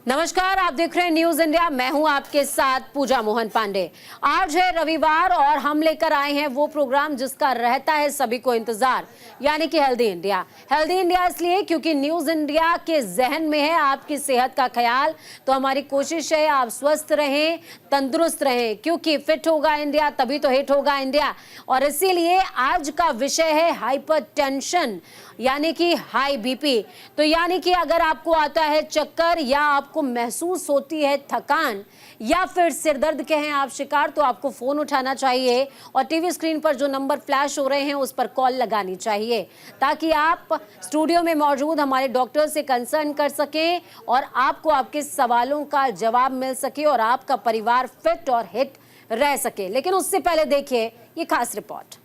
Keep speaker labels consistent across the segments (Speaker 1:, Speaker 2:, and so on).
Speaker 1: नमस्कार, आप देख रहे हैं न्यूज इंडिया। मैं हूं आपके साथ पूजा मोहन पांडे। आज है रविवार और हम लेकर आए हैं वो प्रोग्राम जिसका रहता है सभी को इंतजार, यानी कि हेल्दी इंडिया। हेल्दी इंडिया इसलिए क्योंकि न्यूज इंडिया के जहन में है आपकी सेहत का ख्याल। तो हमारी कोशिश है आप स्वस्थ रहें, तंदुरुस्त रहें, क्योंकि फिट होगा इंडिया तभी तो हिट होगा इंडिया। और इसीलिए आज का विषय है हाइपरटेंशन, यानी कि हाई बीपी। तो यानी कि अगर आपको आता है चक्कर या आपको महसूस होती है थकान या फिर सिरदर्द के हैं आप शिकार, तो आपको फोन उठाना चाहिए और टीवी स्क्रीन पर जो नंबर फ्लैश हो रहे हैं उस पर कॉल लगानी चाहिए, ताकि आप स्टूडियो में मौजूद हमारे डॉक्टर से कंसर्न कर सकें और आपको आपके सवालों का जवाब मिल सके और आपका परिवार फिट और हिट रह सके। लेकिन उससे पहले देखिए ये खास रिपोर्ट।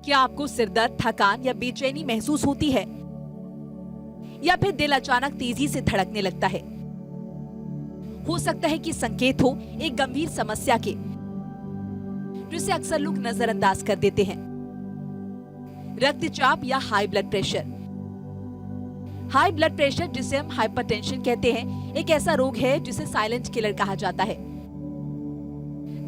Speaker 2: क्या आपको सिरदर्द, थकान या बेचैनी महसूस होती है, या फिर दिल अचानक तेजी से धड़कने लगता है? हो सकता है कि संकेत हो एक गंभीर समस्या के, जिसे अक्सर लोग नजरअंदाज कर देते हैं। रक्तचाप या high blood pressure. High blood pressure, जिसे हम हाइपरटेंशन कहते हैं, एक ऐसा रोग है जिसे साइलेंट किलर कहा जाता है।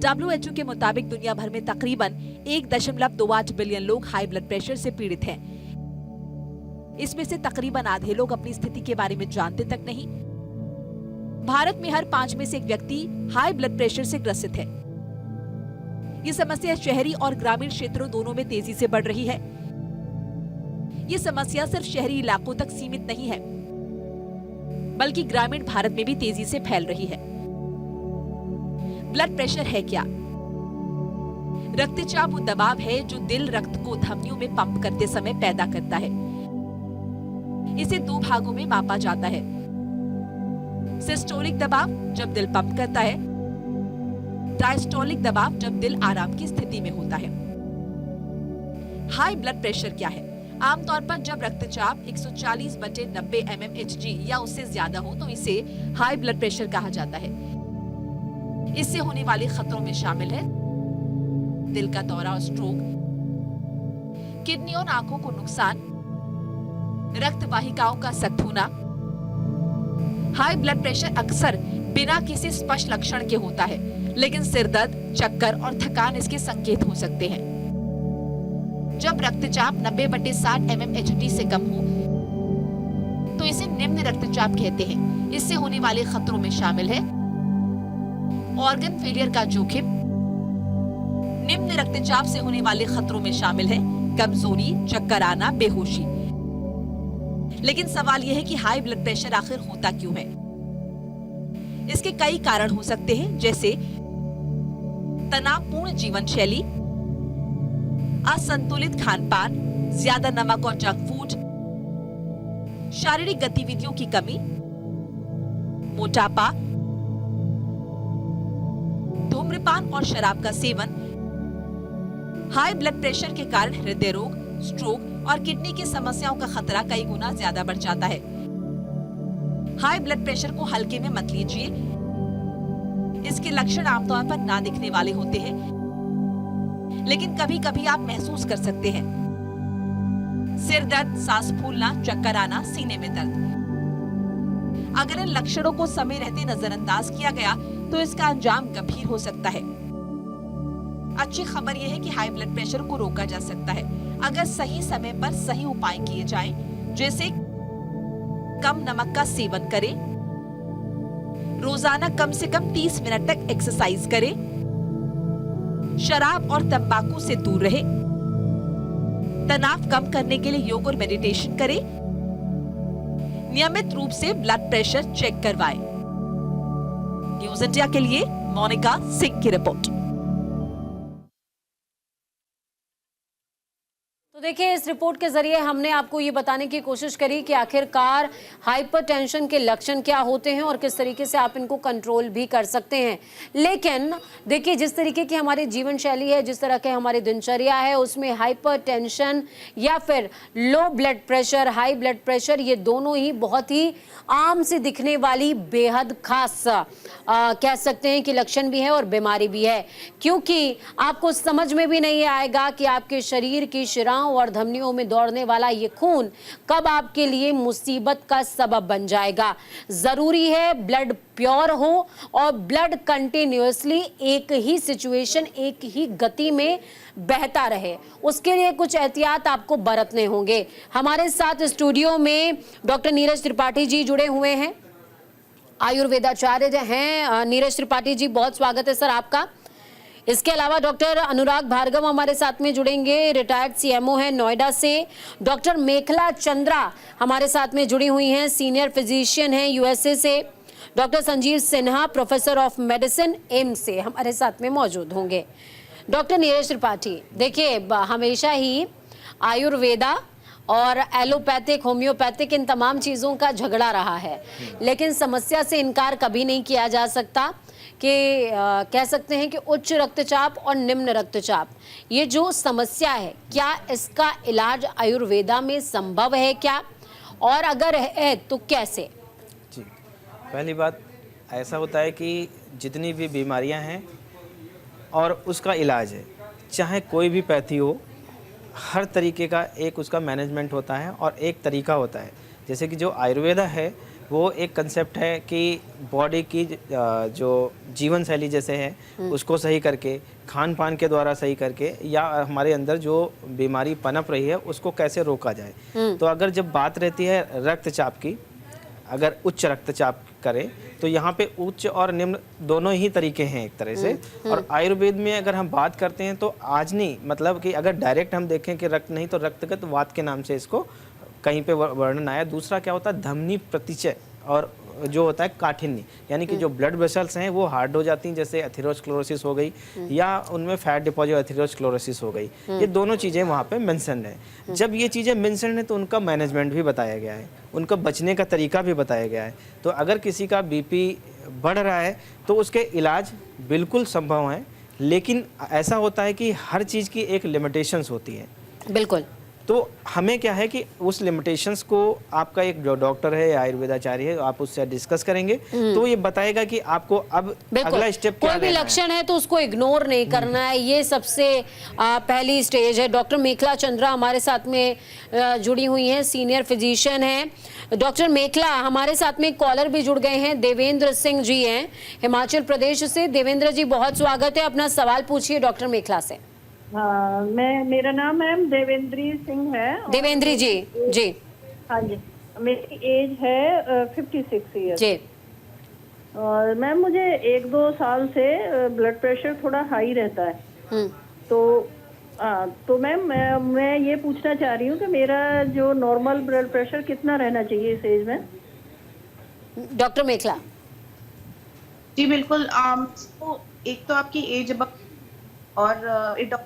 Speaker 2: WHO के मुताबिक दुनिया भर में तकरीबन 1.28 बिलियन लोग हाई ब्लड प्रेशर से पीड़ित हैं। इसमें से तकरीबन आधे लोग अपनी स्थिति के बारे में जानते तक नहीं। भारत में हर 5 में से एक व्यक्ति हाई ब्लड प्रेशर से ग्रसित है। ये समस्या शहरी और ग्रामीण क्षेत्रों दोनों में तेजी से बढ़ रही है। ये समस्या सिर्फ शहरी इलाकों तक सीमित नहीं है, बल्कि ग्रामीण भारत में भी तेजी से फैल रही है। ब्लड प्रेशर है क्या? रक्तचाप वो दबाव है जो दिल रक्त को धमनियों में पंप करते समय पैदा करता है। इसे 2 भागों में मापा जाता है। सिस्टोलिक दबाव, जब दिल पंप करता है। डायस्टोलिक दबाव, जब दिल आराम की स्थिति में होता है। हाई ब्लड प्रेशर क्या है? आमतौर पर जब रक्तचाप 140/90 mmHg या उससे ज्यादा हो तो इसे हाई ब्लड प्रेशर कहा जाता है। इससे होने वाले खतरों में शामिल है दिल का दौरा और स्ट्रोक, किडनी और आंखों को नुकसान, रक्त वाहिकाओं का सख्त होना। हाई ब्लड प्रेशर अक्सर बिना किसी स्पष्ट लक्षण के होता है, लेकिन सिरदर्द, चक्कर और थकान इसके संकेत हो सकते हैं। जब रक्तचाप 90/60 mmHg से कम हो तो इसे निम्न रक्तचाप कहते हैं। इससे होने वाले खतरों में शामिल है ऑर्गन फेलियर का जोखिम। निम्न रक्तचाप से होने वाले खतरों में शामिल है कमजोरी, चक्कर आना, बेहोशी। लेकिन सवाल यह है कि हाई ब्लड प्रेशर आखिर होता क्यों है? इसके कई कारण हो सकते हैं, जैसे तनावपूर्ण जीवन शैली, असंतुलित खान पान, ज्यादा नमक और जंक फूड, शारीरिक गतिविधियों की कमी, मोटापा, धूम्रपान और शराब का सेवन। हाई ब्लड प्रेशर के कारण हृदय रोग, स्ट्रोक और किडनी की समस्याओं का खतरा कई गुना ज्यादा बढ़ जाता है। हाई ब्लड प्रेशर को हल्के में मत लीजिए। इसके लक्षण आमतौर पर ना दिखने वाले होते हैं, लेकिन कभी कभी आप महसूस कर सकते हैं। सिर दर्द, सांस फूलना, चक्कर आना, सीने में दर्द। अगर इन लक्षणों को समय रहते नजरअंदाज किया गया तो इसका अंजाम गंभीर हो सकता है। अच्छी खबर यह है कि हाई ब्लड प्रेशर को रोका जा सकता है अगर सही समय पर सही उपाय किए जाएं, जैसे कम नमक का सेवन करें, रोजाना कम से कम 30 मिनट तक एक्सरसाइज करें, शराब और तंबाकू से दूर रहें, तनाव कम करने के लिए योग और मेडिटेशन करें, नियमित रूप से ब्लड प्रेशर चेक करवाएं। न्यूज इंडिया के लिए मोनिका सिंह की रिपोर्ट।
Speaker 1: तो देखिए, इस रिपोर्ट के जरिए हमने आपको ये बताने की कोशिश करी कि आखिरकार हाइपरटेंशन के लक्षण क्या होते हैं और किस तरीके से आप इनको कंट्रोल भी कर सकते हैं। लेकिन देखिए, जिस तरीके की हमारी जीवन शैली है, जिस तरह के हमारी दिनचर्या है, उसमें हाइपरटेंशन या फिर low blood pressure, high blood pressure, ये दोनों ही बहुत ही आम से दिखने वाली बेहद खास कह सकते हैं कि लक्षण भी है और बीमारी भी है, क्योंकि आपको समझ में भी नहीं आएगा कि आपके शरीर की शिराओं और धमनियों में दौड़ने वाला ये खून कब आपके लिए मुसीबत का सबब बन जाएगा। जरूरी है ब्लड प्योर हो और ब्लड कंटिन्यूअसली एक ही सिचुएशन, एक ही गति में बहता रहे। उसके लिए कुछ एहतियात आपको बरतने होंगे। हमारे साथ स्टूडियो में डॉक्टर नीरज त्रिपाठी जी जुड़े हुए हैं, आयुर्वेदाचार्य हैं। नीरज त्रिपाठी जी, बहुत स्वागत है सर आपका। इसके अलावा डॉक्टर अनुराग भार्गव हमारे साथ में जुड़ेंगे, रिटायर्ड सीएमओ हैं नोएडा से। डॉक्टर मेखला चंद्रा हमारे साथ में जुड़ी हुई हैं, सीनियर फिजिशियन हैं यूएसए से। Doctor Sanjeev Sinha, professor of medicine, AIIMS से हमारे साथ में मौजूद होंगे। डॉक्टर नीरज त्रिपाठी, देखिए, हमेशा ही आयुर्वेदा और एलोपैथिक, होम्योपैथिक, इन तमाम चीज़ों का झगड़ा रहा है, लेकिन समस्या से इनकार कभी नहीं किया जा सकता कि कह सकते हैं कि उच्च रक्तचाप और निम्न रक्तचाप, ये जो समस्या है, क्या इसका इलाज आयुर्वेदा में संभव है क्या, और अगर है तो कैसे?
Speaker 3: जी, पहली बात ऐसा होता है कि जितनी भी बीमारियां हैं और उसका इलाज है, चाहे कोई भी पैथी हो, हर तरीके का एक उसका मैनेजमेंट होता है और एक तरीका होता है। जैसे कि जो आयुर्वेदा है वो एक कंसेप्ट है कि बॉडी की जो जीवन शैली जैसे है उसको सही करके, खान पान के द्वारा सही करके, या हमारे अंदर जो बीमारी पनप रही है उसको कैसे रोका जाए। तो अगर जब बात रहती है रक्तचाप की, अगर उच्च रक्तचाप करें तो यहाँ पे उच्च और निम्न दोनों ही तरीके हैं एक तरह से। और आयुर्वेद में अगर हम बात करते हैं तो आजनी, मतलब कि अगर डायरेक्ट हम देखें कि रक्त नहीं तो रक्तगत वात के नाम से इसको कहीं पे वर्णन आया। दूसरा क्या होता है, धमनी प्रतिचय, और जो होता है काठिन्य, यानी कि जो ब्लड वेसल्स हैं वो हार्ड हो जाती हैं, जैसे एथेरोस्क्लेरोसिस हो गई या उनमें फैट डिपॉजिट एथेरोस्क्लेरोसिस हो गई। ये दोनों चीज़ें वहाँ पे मेंशन है। जब ये चीज़ें मेंशन है तो उनका मैनेजमेंट भी बताया गया है, उनका बचने का तरीका भी बताया गया है। तो अगर किसी का बीपी बढ़ रहा है तो उसके इलाज बिल्कुल संभव हैं, लेकिन ऐसा होता है कि हर चीज़ की एक लिमिटेशंस होती है।
Speaker 1: बिल्कुल।
Speaker 3: तो हमें क्या है कि उस लिमिटेशंस को, आपका एक जो डॉक्टर है या आयुर्वेदाचार्य है, आप उससे डिस्कस करेंगे तो ये बताएगा कि आपको अब अगला स्टेप क्या
Speaker 1: कोई भी लक्षण है तो उसको इग्नोर नहीं करना है, ये सबसे पहली स्टेज है। डॉक्टर मेखला चंद्रा हमारे साथ में जुड़ी हुई हैं, सीनियर फिजिशियन हैं। डॉक्टर मेखला, हमारे साथ में कॉलर भी जुड़ गए हैं, देवेंद्र सिंह जी हैं हिमाचल प्रदेश से। देवेंद्र जी, बहुत स्वागत है, अपना सवाल पूछिए डॉक्टर मेखला से।
Speaker 4: हाँ, मेरा नाम मैम देवेंद्री सिंह है।
Speaker 1: देवेंद्री जी। जी
Speaker 4: हाँ जी, मेरी एज है 56 ईयर
Speaker 1: जी।
Speaker 4: और मैम मुझे 1-2 साल से ब्लड प्रेशर थोड़ा हाई रहता है। तो मैम मैं ये पूछना चाह रही हूँ कि मेरा जो नॉर्मल ब्लड प्रेशर कितना रहना चाहिए इस एज में?
Speaker 1: डॉक्टर मेखला
Speaker 5: जी बिल्कुल। तो एक तो आपकी एज और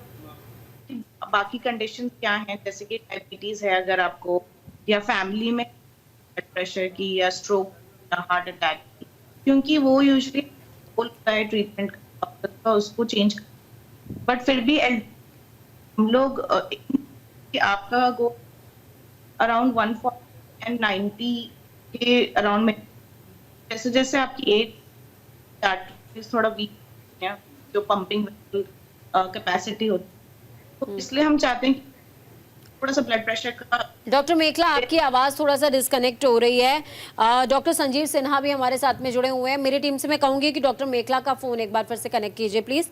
Speaker 5: बाकी कंडीशन क्या हैं, जैसे कि डायबिटीज है अगर आपको, या फैमिली में ब्लड प्रेशर की, या स्ट्रोक या हार्ट अटैक की, क्योंकि वो यूजुअली होता है ट्रीटमेंट का उसको चेंज। बट फिर भी हम लोग आपका गो अराउंड 140 and 90 के अराउंड में, जैसे जैसे आपकी एज थोड़ा वीक है, जो पंपिंग कैपेसिटी होती है, तो इसलिए हम चाहते हैं कि थोड़ा सा ब्लड प्रेशर का।
Speaker 1: डॉक्टर मेखला, आपकी आवाज थोड़ा सा डिस्कनेक्ट हो रही है। डॉक्टर संजीव सिन्हा भी हमारे साथ में जुड़े हुए हैं। मेरी टीम से मैं कहूंगी कि डॉक्टर मेखला का फोन एक बार फिर से कनेक्ट कीजिए प्लीज।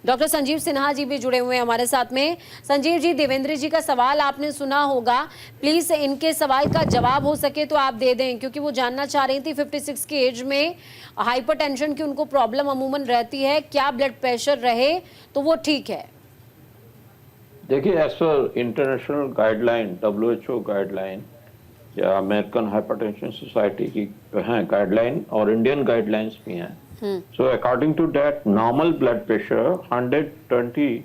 Speaker 1: डॉक्टर संजीव सिन्हा जी भी जुड़े हुए हैं हमारे साथ में। संजीव जी, देवेंद्र जी का सवाल आपने सुना होगा, प्लीज इनके सवाल का जवाब हो सके तो आप दे दें, क्योंकि वो जानना चाह रही थी 56 की एज में हाइपरटेंशन की उनको प्रॉब्लम अमूमन रहती है, क्या ब्लड प्रेशर रहे तो वो ठीक है?
Speaker 6: देखिए, as per international guideline, WHO guideline या अमेरिकन हाइपरटेंशन सोसाइटी की हैं गाइडलाइन, और इंडियन गाइडलाइंस भी हैं। So according to that, normal blood pressure 120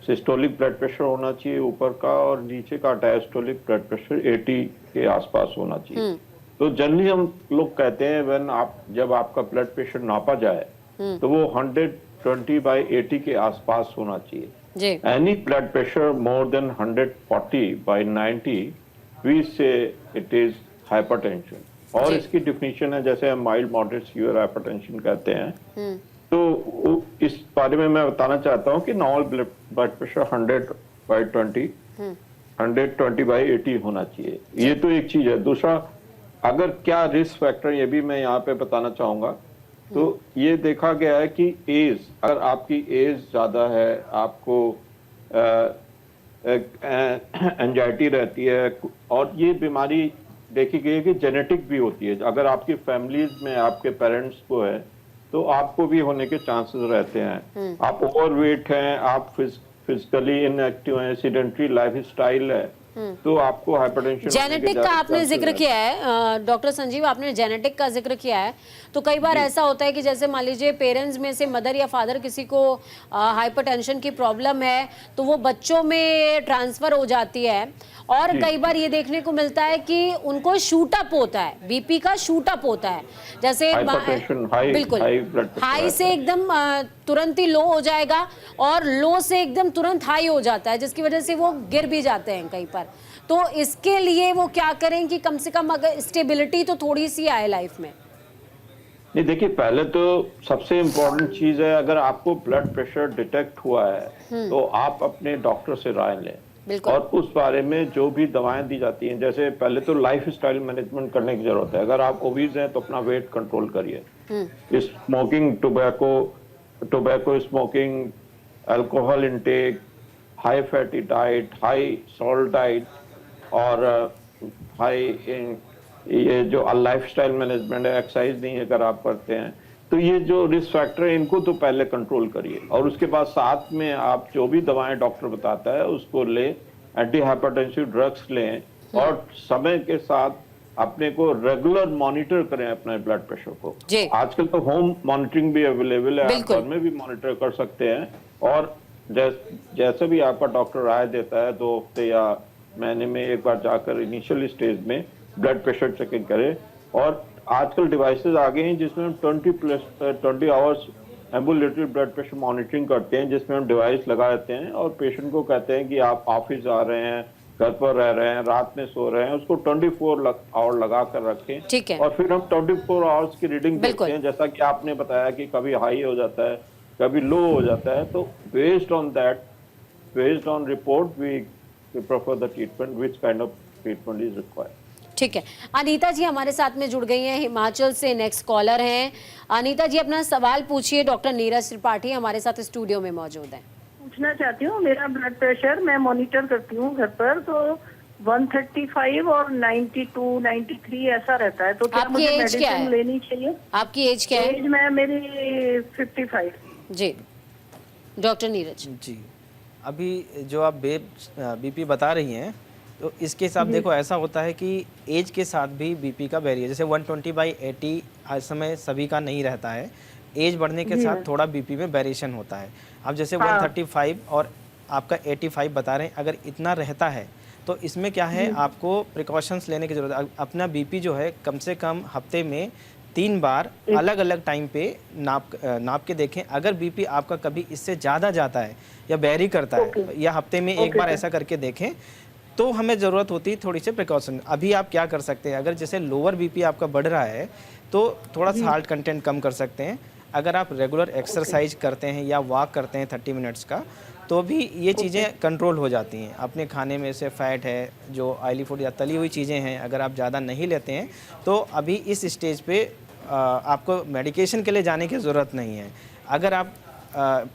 Speaker 6: systolic blood pressure होना चाहिए ऊपर का, और नीचे का डायस्टोलिक ब्लड प्रेशर 80 के आसपास होना चाहिए। तो जनरली हम लोग कहते हैं जब आपका ब्लड प्रेशर नापा जाए तो वो 120/80 के आसपास होना चाहिए। Any blood pressure more than 140/90 we say it is hypertension. और इसकी डिफिनीशन है, जैसे हम माइल्ड मॉडरेट सीवियर हाइपरटेंशन कहते हैं। तो इस बारे में मैं बताना चाहता हूँ कि नॉर्मल ब्लड प्रेशर 100/20 120/80 होना चाहिए। ये तो एक चीज है। दूसरा, अगर क्या रिस्क फैक्टर, ये भी मैं यहाँ पे बताना चाहूंगा। तो ये देखा गया है कि एज, अगर आपकी एज ज्यादा है, आपको एंजाइटी रहती है, और ये बीमारी देखी गई है कि जेनेटिक भी होती है। अगर आपकी फैमिलीज में आपके पेरेंट्स को है तो आपको भी होने के चांसेस रहते हैं। आप ओवरवेट हैं, आप फिजिकली इनएक्टिव हैं, सीडेंटरी लाइफस्टाइल है, तो आपको हाइपरटेंशन।
Speaker 1: जेनेटिक का आपने जिक्र किया है डॉक्टर संजीव, आपने जेनेटिक का जिक्र किया है। तो कई बार ऐसा होता है कि जैसे मान लीजिए पेरेंट्स में से मदर या फादर किसी को हाइपरटेंशन की प्रॉब्लम है तो वो बच्चों में ट्रांसफर हो जाती है। और कई बार ये देखने को मिलता है कि उनको शूट अप होता है, बीपी का शूट अप होता है। जैसे बिल्कुल हाई से एकदम तुरंत ही लो हो जाएगा और लो से एकदम तुरंत हाई हो जाता है, जिसकी वजह से वो गिर भी जाते हैं कई बार। तो इसके लिए वो क्या करें कि कम से कम अगर स्टेबिलिटी तो थोड़ी सी आए लाइफ में?
Speaker 6: नहीं, देखिए, पहले तो सबसे इम्पोर्टेंट चीज है, अगर आपको ब्लड प्रेशर डिटेक्ट हुआ है तो आप अपने डॉक्टर से राय लें और उस बारे में जो भी दवाएं दी जाती हैं, जैसे पहले तो लाइफ स्टाइल मैनेजमेंट करने की जरूरत है। अगर आप ओबीज हैं तो अपना वेट कंट्रोल करिए। Smoking, tobacco smoking, alcohol intake, high fatty diet, high salt diet, और हाई ये जो लाइफस्टाइल मैनेजमेंट है, एक्सरसाइज नहीं अगर आप करते हैं, तो ये जो रिस्क फैक्टर है इनको तो पहले कंट्रोल करिए। और उसके बाद साथ में आप जो भी दवाएं डॉक्टर बताता है उसको लें, एंटी हाइपरटेंसिव ड्रग्स लें, और समय के साथ अपने को रेगुलर मॉनिटर करें अपने ब्लड प्रेशर को। आजकल तो होम मॉनिटरिंग भी अवेलेबल है, आप घर में भी मॉनिटर कर सकते हैं। और जैसे भी आपका डॉक्टर राय देता है 2 हफ्ते या महीने में एक बार जाकर इनिशियल स्टेज में ब्लड प्रेशर चेकिंग करें। और आजकल डिवाइसेस आ गए हैं जिसमें हम 20 hours ambulatory blood pressure monitoring करते हैं, जिसमें हम डिवाइस लगा देते हैं और पेशेंट को कहते हैं कि आप ऑफिस आ रहे हैं, घर पर रह रहे हैं, रात में सो रहे हैं, उसको 24 आवर लगा कर रखें। और फिर हम 24 आवर्स की रीडिंग देखते हैं, जैसा कि आपने बताया कि कभी हाई हो जाता है, कभी लो हो जाता है। तो based on that, based on report, we prefer the treatment, which kind of treatment is required.
Speaker 1: ठीक है, अनीता जी हमारे साथ में जुड़ गई हैं, हिमाचल से नेक्स्ट कॉलर हैं। अनीता जी अपना सवाल पूछिए, डॉक्टर नीरज त्रिपाठी हमारे साथ स्टूडियो में मौजूद हैं।
Speaker 4: पूछना चाहती हूँ, मेरा ब्लड प्रेशर मैं मॉनिटर करती हूँ घर पर, तो 135 और 92, 93 ऐसा रहता है। तो क्या मुझे मेडिसिन लेनी चाहिए?
Speaker 1: आपकी एज क्या है?
Speaker 4: एज मेरी 55।
Speaker 1: जी डॉक्टर नीरज
Speaker 3: जी, अभी जो आप बीपी बता रही हैं तो इसके हिसाब देखो ऐसा होता है कि एज के साथ भी बीपी का वेरिएशन, जैसे 120/80 हर समय सभी का नहीं रहता है। एज बढ़ने के साथ थोड़ा बीपी में वेरिएशन होता है। अब जैसे 135 और आपका 85 बता रहे हैं, अगर इतना रहता है तो इसमें क्या है, आपको प्रिकॉशंस लेने की जरूरत है। अपना बीपी जो है कम से कम हफ्ते में 3 बार अलग अलग टाइम पे नाप के देखें। अगर बीपी आपका कभी इससे ज़्यादा जाता है या वेरी करता है, या हफ्ते में एक बार ऐसा करके देखें, तो हमें ज़रूरत होती है थोड़ी सी प्रिकॉशन। अभी आप क्या कर सकते हैं, अगर जैसे लोअर बीपी आपका बढ़ रहा है तो थोड़ा साल्ट कंटेंट कम कर सकते हैं। अगर आप रेगुलर एक्सरसाइज करते हैं या वॉक करते हैं 30 मिनट्स का, तो भी ये चीज़ें कंट्रोल हो जाती हैं। अपने खाने में से फैट है, जो ऑयली फूड या तली हुई चीज़ें हैं, अगर आप ज़्यादा नहीं लेते हैं तो अभी इस स्टेज पे आपको मेडिकेशन के लिए जाने की ज़रूरत नहीं है। अगर आप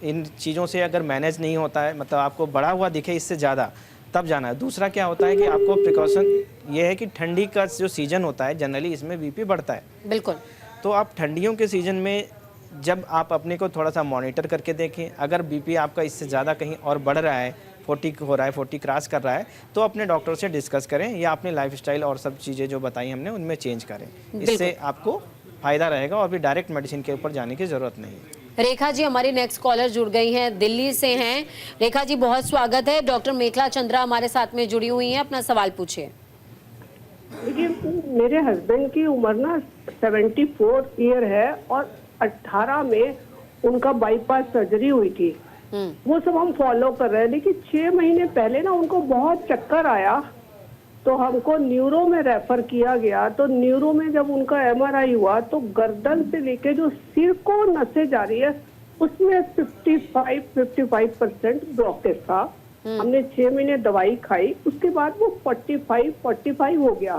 Speaker 3: इन चीज़ों से अगर मैनेज नहीं होता है, मतलब आपको बढ़ा हुआ दिखे इससे ज़्यादा, तब जाना है। दूसरा क्या होता है कि आपको प्रिकॉशन ये है कि ठंडी का जो सीज़न होता है जनरली इसमें बीपी बढ़ता है।
Speaker 1: बिल्कुल।
Speaker 3: तो आप ठंडियों के सीज़न में जब आप अपने को थोड़ा सा मॉनिटर करके देखें, अगर बीपी आपका इससे ज़्यादा कहीं और बढ़ रहा है, 40 हो रहा है, 40 क्रॉस कर रहा है, तो अपने डॉक्टर से डिस्कस करें या अपने लाइफस्टाइल और सब चीज़ें जो बताई हमने उनमें चेंज करें। इससे आपको फ़ायदा रहेगा और भी डायरेक्ट मेडिसिन के ऊपर जाने की ज़रूरत नहीं है।
Speaker 1: रेखा जी हमारी नेक्स्ट कॉलर जुड़ गई हैं, दिल्ली से हैं। रेखा जी बहुत स्वागत है। डॉक्टर मेखला चंद्रा हमारे साथ में जुड़ी हुई हैं, अपना सवाल पूछिए।
Speaker 7: देखिए, मेरे हस्बैंड की उम्र ना 74 ईयर है और 18 में उनका बाईपास सर्जरी हुई थी। वो सब हम फॉलो कर रहे हैं, लेकिन 6 महीने पहले ना उनको बहुत चक्कर आया तो हमको न्यूरो में रेफर किया गया। तो न्यूरो में जब उनका MRI हुआ तो गर्दन से लेके जो सिर को नसें जा रही है उसमें 55% ब्लॉकेज था। हमने 6 महीने दवाई खाई, उसके बाद वो 45 हो गया।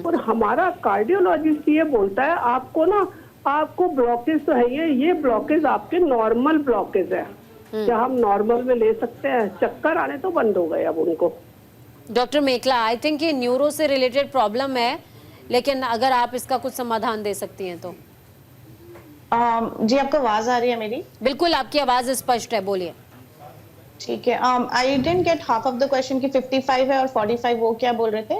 Speaker 7: और हमारा कार्डियोलॉजिस्ट ये बोलता है आपको ब्लॉकेज तो है, ये ब्लॉकेज आपके नॉर्मल ब्लॉकेज है, क्या हम नॉर्मल में ले सकते हैं? चक्कर आने तो बंद हो गए अब उनको।
Speaker 1: डॉक्टर मेखला, आई थिंक ये न्यूरो से रिलेटेड प्रॉब्लम है, लेकिन अगर आप इसका कुछ समाधान दे सकती हैं तो।
Speaker 5: जी, आपको आवाज आ रही है मेरी?
Speaker 1: बिल्कुल, आपकी आवाज स्पष्ट है, बोलिए।
Speaker 5: ठीक है। I didn't get half of the question कि 55 है और 45, वो क्या बोल रहे थे?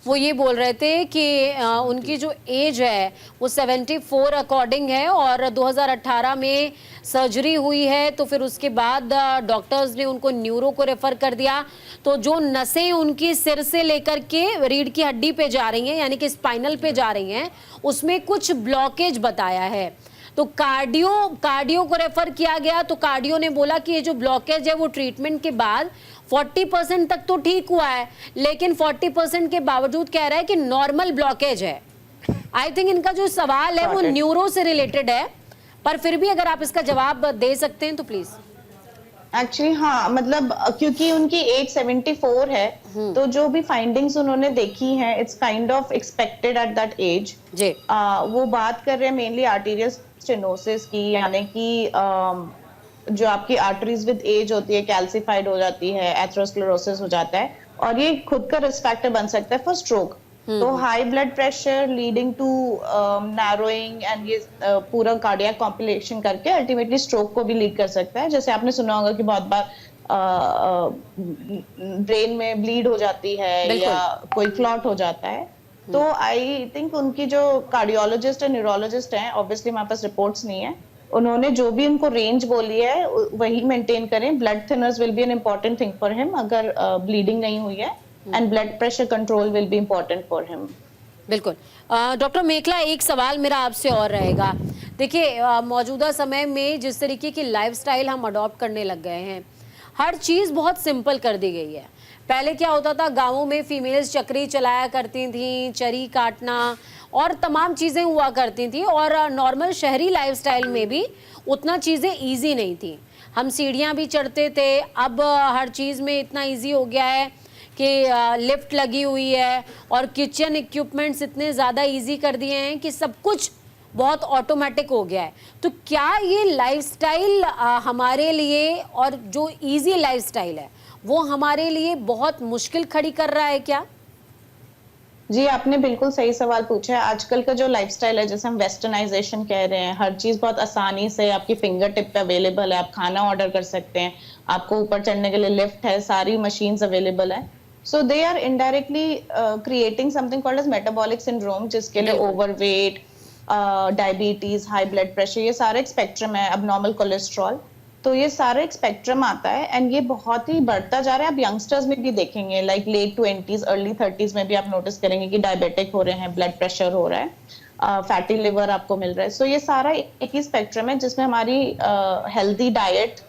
Speaker 1: वो ये बोल रहे थे कि उनकी जो एज है वो 74 अकॉर्डिंग है और 2018 में सर्जरी हुई है, तो फिर उसके बाद डॉक्टर्स ने उनको न्यूरो को रेफर कर दिया। तो जो नसें उनकी सिर से लेकर के रीढ़ की हड्डी पे जा रही हैं, यानी कि स्पाइनल पे जा रही हैं, उसमें कुछ ब्लॉकेज बताया है। तो कार्डियो को रेफर किया गया, तो कार्डियो ने बोला कि ये जो ब्लॉकेज है वो ट्रीटमेंट के बाद 40% तक तो ठीक हुआ है, लेकिन 40% के बावजूद कह रहा है कि नॉर्मल ब्लॉकेज है। आई थिंक इनका जो सवाल है वो न्यूरो से रिलेटेड है, पर फिर भी अगर आप इसका जवाब दे सकते हैं तो प्लीज।
Speaker 5: एक्चुअली हाँ, मतलब क्योंकि उनकी एज 74 है तो जो भी फाइंडिंग्स उन्होंने देखी हैं it's kind of expected at that age.
Speaker 1: जी।
Speaker 5: वो बात कर रहे हैं मेनली आर्टेरियल स्टेनोसिस की, यानी कि जो आपकी आर्टरीज विद एज होती है कैल्सिफाइड हो जाती है, एथेरोस्क्लेरोसिस हो जाता है, और ये खुद का रिस्क फैक्टर बन सकता है फॉर स्ट्रोक। तो high blood pressure leading to narrowing and ये पूरा कार्डियक कॉम्प्लिकेशन करके अल्टीमेटली स्ट्रोक को भी लीड कर सकता है। जैसे आपने सुना होगा कि बहुत बार ब्रेन में ब्लीड हो जाती है या कोई क्लॉट हो जाता है। तो आई थिंक उनकी जो कार्डियोलॉजिस्ट और न्यूरोलॉजिस्ट हैं, ऑब्वियसली हमारे पास रिपोर्ट्स नहीं है, उन्होंने जो भी उनको रेंज बोली है वही मेंटेन करें। Blood thinners will be an important thing for him अगर ब्लीडिंग नहीं हुई है, and blood pressure control will be important for him.
Speaker 1: बिल्कुल। डॉक्टर मेखला, एक सवाल मेरा आपसे और रहेगा। देखिए, मौजूदा समय में जिस तरीके की लाइफस्टाइल हम अडॉप्ट करने लग गए हैं, हर चीज़ बहुत सिंपल कर दी गई है। पहले क्या होता था, गाँवों में फीमेल्स चक्री चलाया करती थी, चरी काटना और तमाम चीज़ें हुआ करती थी, और नॉर्मल शहरी लाइफस्टाइल में भी उतना चीज़ें ईजी नहीं थी। हम सीढ़ियाँ भी चढ़ते थे, अब हर चीज़ में इतना ईजी हो गया है कि लिफ्ट लगी हुई है और किचन इक्विपमेंट्स इतने ज़्यादा इजी कर दिए हैं कि सब कुछ बहुत ऑटोमेटिक हो गया है। तो क्या ये लाइफस्टाइल हमारे लिए, और जो इजी लाइफस्टाइल है वो हमारे लिए बहुत मुश्किल खड़ी कर रहा है क्या?
Speaker 5: जी, आपने बिल्कुल सही सवाल पूछा है। आजकल का जो लाइफस्टाइल है, जैसे हम वेस्टर्नाइजेशन कह रहे हैं, हर चीज बहुत आसानी से आपकी फिंगर टिप पे अवेलेबल है। आप खाना ऑर्डर कर सकते हैं, आपको ऊपर चढ़ने के लिए लिफ्ट है, सारी मशीन्स अवेलेबल है। So they are indirectly creating something called as metabolic syndrome, जिसके लिए overweight, diabetes, high blood pressure, ये सारे एक स्पेक्ट्रम है, अबनॉर्मल कोलेस्ट्रॉल, तो ये सारे एक स्पेक्ट्रम आता है एंड ये बहुत ही बढ़ता जा रहा है। आप यंगस्टर्स में भी देखेंगे, like late 20s early 30s में भी आप नोटिस करेंगे कि डायबिटिक हो रहे हैं, ब्लड प्रेशर हो रहा है, फैटी लिवर आपको मिल रहा है। सो ये सारा एक ही स्पेक्ट्रम है जिसमें हमारी healthy diet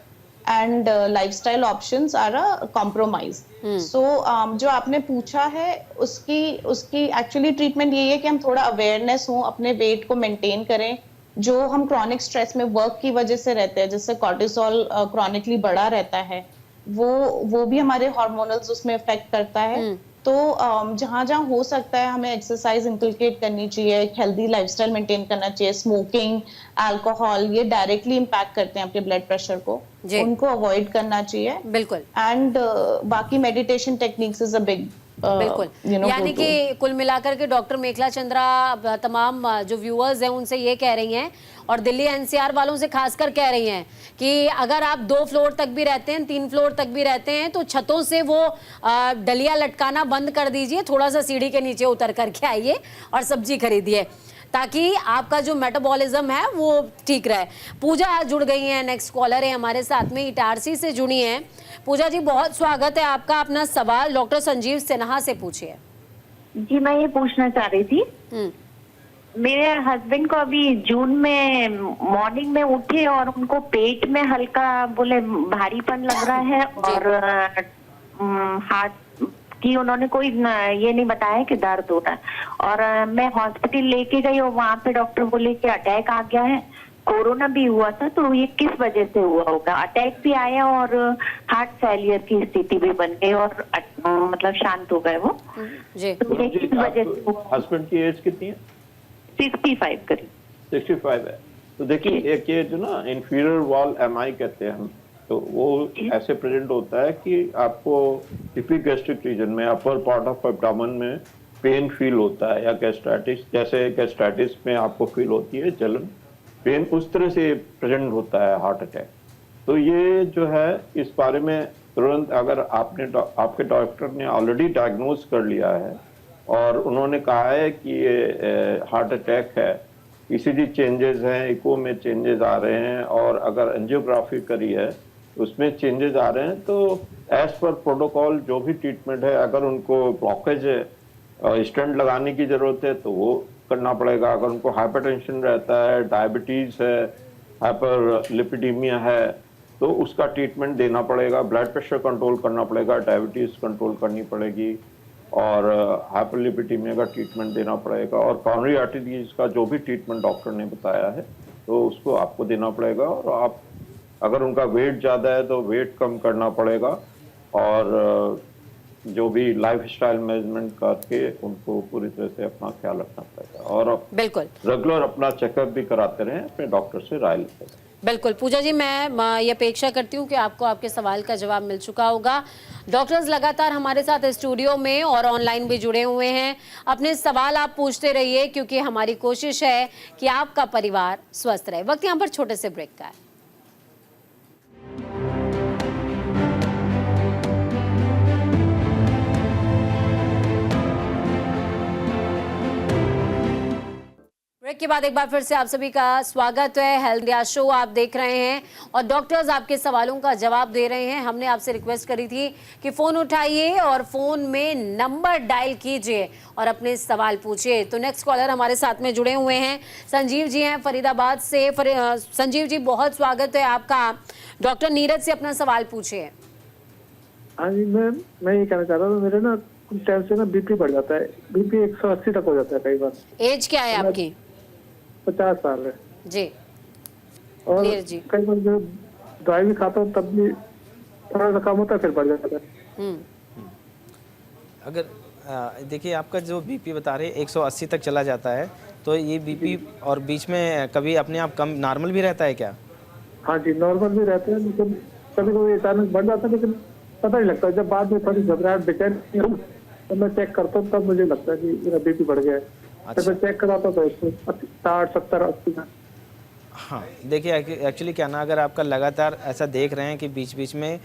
Speaker 5: and lifestyle options are a compromise. So जो आपने पूछा है उसकी एक्चुअली ट्रीटमेंट यही है कि हम थोड़ा अवेयरनेस हो, अपने वेट को मेंटेन करें। जो हम क्रॉनिक स्ट्रेस में वर्क की वजह से रहते हैं, जिससे कॉर्टिसोल क्रॉनिकली बढ़ा रहता है, वो भी हमारे हार्मोनल्स उसमें इफेक्ट करता है। तो जहाँ जहाँ हो सकता है हमें एक्सरसाइज इंकलकेट करनी चाहिए, एक हेल्दी लाइफस्टाइल मेंटेन करना चाहिए। स्मोकिंग, अल्कोहल, ये डायरेक्टली इम्पैक्ट करते हैं आपके ब्लड प्रेशर को, उनको अवॉइड करना चाहिए।
Speaker 1: बिल्कुल।
Speaker 5: एंड बाकी meditation techniques is a big
Speaker 1: बिल्कुल, यानी कि कुल मिलाकर के डॉक्टर मेखला चंद्रा तमाम जो व्यूअर्स हैं उनसे ये कह रही हैं, और दिल्ली एनसीआर वालों से खासकर कह रही हैं कि अगर आप 2 फ्लोर तक भी रहते हैं, 3 फ्लोर तक भी रहते हैं, तो छतों से वो डलिया लटकाना बंद कर दीजिए, थोड़ा सा सीढ़ी के नीचे उतर करके आइए और सब्जी खरीदिए, ताकि आपका जो मेटाबॉलिज्म है वो ठीक रहे। पूजा आज जुड़ गई हैं, नेक्स्ट कॉलर है हमारे साथ में, इटारसी से जुड़ी हैं। पूजा जी बहुत स्वागत है आपका। अपना सवाल डॉक्टर संजीव सिन्हा से पूछिए।
Speaker 8: जी मैं ये पूछना चाह रही थी, मेरे हस्बैंड को अभी जून में मॉर्निंग में उठे और उनको पेट में हल्का बोले भारीपन लग रहा है और हाथ की उन्होंने कोई ये नहीं बताया कि दर्द हो रहा है। और मैं हॉस्पिटल लेके गई और वहाँ पे डॉक्टर बोले कि अटैक आ गया है, कोरोना भी हुआ था, तो ये किस वजह से हुआ होगा? अटैक भी आया और हार्ट फेलियर की स्थिति भी बन गई और मतलब शांत हो गए वो
Speaker 1: जी।
Speaker 8: तो ये किस वजह से?
Speaker 6: हस्बैंड की एज कितनी है?
Speaker 8: 65 करीब।
Speaker 6: 65 है। तो देखिए एक ये जो ना इंफीरियर वॉल एमआई कहते हैं हम, तो वो ऐसे प्रेजेंट होता है कि आपको एपिगैस्ट्रिक रीजन में अपर पार्ट ऑफ एब्डोमेन में पेन फील होता है, या गैस्ट्राइटिस, जैसे गैस्ट्राइटिस में आपको फील होती है जलन, पेन उस तरह से प्रेजेंट होता है हार्ट अटैक। तो ये जो है इस बारे में तुरंत अगर आपके डॉक्टर ने ऑलरेडी डायग्नोज कर लिया है और उन्होंने कहा है कि ये हार्ट अटैक है, ईसीजी चेंजेस हैं, इको में चेंजेस आ रहे हैं और अगर एंजियोग्राफी करी है उसमें चेंजेस आ रहे हैं, तो एज पर प्रोटोकॉल जो भी ट्रीटमेंट है, अगर उनको ब्लॉकेज है, स्टेंट लगाने की जरूरत है तो वो करना पड़ेगा। अगर उनको हाइपरटेंशन रहता है, डायबिटीज है, हाइपर लिपिडीमिया है, तो उसका ट्रीटमेंट देना पड़ेगा। ब्लड प्रेशर कंट्रोल करना पड़ेगा, डायबिटीज कंट्रोल करनी पड़ेगी और हाइपर लिपिडीमिया का ट्रीटमेंट देना पड़ेगा। और कॉरोनरी आर्टरी डिजीज का जो भी ट्रीटमेंट डॉक्टर ने बताया है तो उसको आपको देना पड़ेगा। और आप अगर उनका वेट ज़्यादा है तो वेट कम करना पड़ेगा और जो भी लाइफ स्टाइल मैनेजमेंट करके उनको पूरी तरह से अपना ख्याल रखना पड़ेगा और
Speaker 1: बिल्कुल
Speaker 6: रेगुलर अपना चेकअप भी कराते रहें, अपने डॉक्टर से राय लेते रहें।
Speaker 1: बिल्कुल पूजा जी, मैं ये अपेक्षा करती हूँ कि आपको आपके सवाल का जवाब मिल चुका होगा। डॉक्टर्स लगातार हमारे साथ स्टूडियो में और ऑनलाइन भी जुड़े हुए हैं। अपने सवाल आप पूछते रहिए क्योंकि हमारी कोशिश है कि आपका परिवार स्वस्थ रहे। वक्त यहाँ पर छोटे से ब्रेक का है। ब्रेक के बाद एक बार फिर से आप सभी का स्वागत है। हेल्थ इंडिया शो आप देख रहे हैं और डॉक्टर्स आपके सवालों का जवाब दे रहे हैं। हमने आपसे रिक्वेस्ट करी थी कि फोन उठाइए और फोन में नंबर डायल कीजिए और अपने सवाल पूछिए। तो नेक्स्ट कॉलर हमारे साथ में जुड़े हुए हैं, संजीव जी हैं फरीदाबाद से। संजीव जी बहुत स्वागत है आपका। डॉक्टर नीरज से अपना सवाल पूछिए।
Speaker 9: हाँ जी मैम, मैं ये कहना चाह रहा था, मेरे ना कुछ टाइम से ना बीपी बढ़ जाता है, बीपी 180 तक हो जाता है कई बार।
Speaker 1: एज क्या है आपकी?
Speaker 9: 50 साल है
Speaker 1: जी।
Speaker 9: और
Speaker 1: जी।
Speaker 9: कई बार जो दवाई भी खाता हूँ तब भी थोड़ा सा कम होता है, फिर बढ़ जाता है।
Speaker 3: अगर देखिए आपका जो बीपी बता रहे 180 तक चला जाता है, तो ये बीपी और बीच में कभी अपने आप कम नॉर्मल भी रहता है क्या?
Speaker 9: हाँ जी, नॉर्मल भी रहते हैं, लेकिन कभी कभी अचानक बढ़ जाता है, लेकिन पता नहीं लगता। जब बाद में थोड़ी घबराहट बेचैन तो मैं चेक करता हूँ, तब मुझे लगता है कि मेरा बीपी बढ़ गया है।
Speaker 3: अच्छा।
Speaker 9: तो मैं चेक कराता था इसको 60, 70, 80 का।
Speaker 3: हाँ देखिए एक्चुअली क्या ना, अगर आपका लगातार ऐसा देख रहे हैं कि बीच बीच में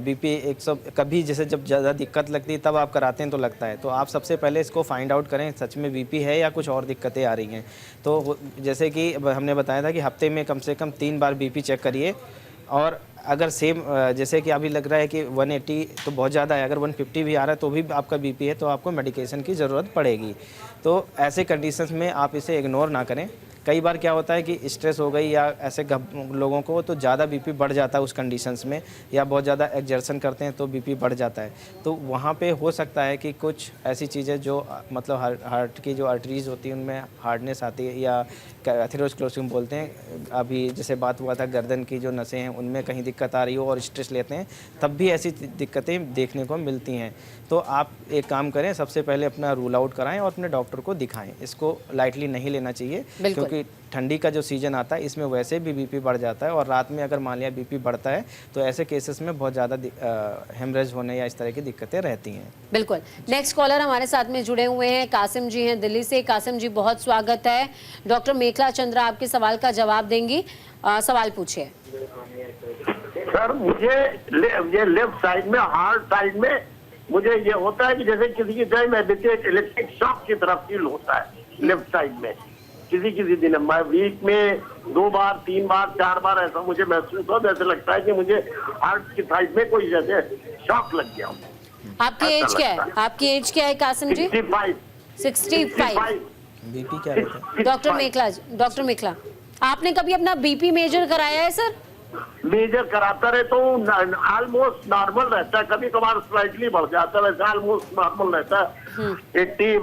Speaker 3: बीपी 100 कभी जैसे जब ज़्यादा दिक्कत लगती है तब आप कराते हैं तो लगता है, तो आप सबसे पहले इसको फाइंड आउट करें सच में बीपी है या कुछ और दिक्कतें आ रही हैं। तो जैसे कि हमने बताया था कि हफ्ते में कम से कम 3 बार बीपी चेक करिए। और अगर सेम जैसे कि अभी लग रहा है कि 180 तो बहुत ज़्यादा है, अगर 150 भी आ रहा है तो भी आपका बीपी है, तो आपको मेडिकेशन की ज़रूरत पड़ेगी। तो ऐसे कंडीशंस में आप इसे इग्नोर ना करें। कई बार क्या होता है कि स्ट्रेस हो गई या ऐसे लोगों को तो ज़्यादा बीपी बढ़ जाता है उस कंडीशंस में, या बहुत ज़्यादा एक्सर्शन करते हैं तो बीपी बढ़ जाता है। तो वहाँ पे हो सकता है कि कुछ ऐसी चीज़ें जो मतलब हार्ट की जो आर्टरीज होती हैं उनमें हार्डनेस आती है, या एथेरोस्क्लेरोसिस बोलते हैं। अभी जैसे बात हुआ था गर्दन की जो नसें हैं उनमें कहीं दिक्कत आ रही हो और स्ट्रेस लेते हैं तब भी ऐसी दिक्कतें देखने को मिलती हैं। तो आप एक काम करें, सबसे पहले अपना रूल आउट कराएं और अपने डॉक्टर को दिखाएं। इसको लाइटली नहीं लेना चाहिए क्योंकि ठंडी का जो सीजन आता है इसमें वैसे भी बीपी बढ़ जाता है, और रात में अगर मान लिया बीपी बढ़ता है तो ऐसे केसेस में बहुत ज़्यादा हेमरेज होने या इस तरह की दिक्कतें रहती हैं।
Speaker 1: बिल्कुल। नेक्स्ट कॉलर हमारे साथ में जुड़े हुए हैं, कासिम जी हैं दिल्ली से। कासिम जी बहुत स्वागत है। डॉक्टर मेखला चंद्रा आपके सवाल का जवाब देंगी। सवाल पूछिए।
Speaker 10: सर मुझे ये लेफ्ट साइड में, हार्ट साइड में मुझे ये होता है कि जैसे किसी की जय में इलेक्ट्रिक शॉक की तरफ फील होता है लेफ्ट साइड में, किसी किसी दिन मैं वीक में 2 बार 3 बार 4 बार ऐसा मुझे महसूस हो, जैसे लगता है कि मुझे हार्ट की साइड में कोई जैसे शॉक लग गया।
Speaker 1: आपकी एज क्या है? आपकी एज क्या है कासिम जी? 65।
Speaker 3: बीपी क्या रहता है?
Speaker 1: डॉक्टर मेखला, आपने कभी अपना बीपी मेजर कराया है सर?
Speaker 10: मेजर कराता रहता हूँ, ऑलमोस्ट नॉर्मल रहता है, कभी कभार स्लाइटली बढ़ जाता है, वैसे ऑलमोस्ट नॉर्मल रहता है। 80,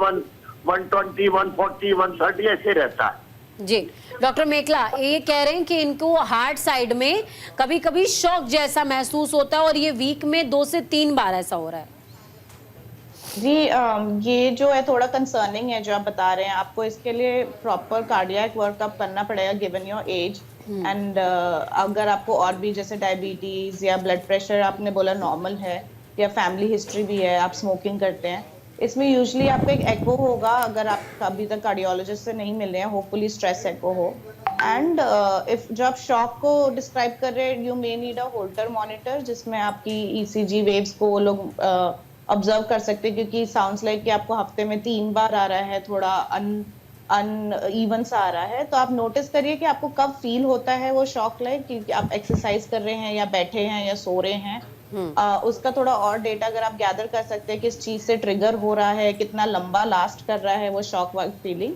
Speaker 10: 120, 140, 130 ऐसे रहता है।
Speaker 1: जी डॉक्टर मेखला, ये कह रहे हैं कि इनको हार्ट साइड में कभी कभी शॉक जैसा महसूस होता है और ये वीक में 2 से 3 बार ऐसा हो रहा है।
Speaker 5: जी ये जो है थोड़ा कंसर्निंग है जो आप बता रहे हैं। आपको इसके लिए प्रॉपर कार्डियक वर्कअप करना पड़ेगा गिवन योर एज एंड अगर आपको और भी जैसे डायबिटीज या ब्लड प्रेशर आपने बोला नॉर्मल है या फैमिली हिस्ट्री भी है, आप स्मोकिंग करते हैं, इसमें यूजुअली आपको एक एको होगा अगर आप अभी तक कार्डियोलॉजिस्ट से नहीं मिले हैं, होपफुली स्ट्रेस एको हो। एंड इफ जो आप शॉक को डिस्क्राइब कर रहे हैं, you may need a Holter monitor जिसमें आपकी ईसीजी वेव्स को वो लोग ऑब्जर्व कर सकते हैं, क्योंकि साउंड्स लाइक कि आपको हफ्ते में 3 बार आ रहा है, थोड़ा अनइवन सा आ रहा है, तो आप नोटिस करिए कि आपको कब फील होता है वो शॉक लाइक, क्योंकि आप एक्सरसाइज कर रहे हैं या बैठे हैं या सो रहे हैं। उसका थोड़ा और डेटा अगर आप गैदर कर सकते हैं किस चीज से ट्रिगर हो रहा है, कितना लंबा लास्ट कर रहा है वो शॉक वाली feeling.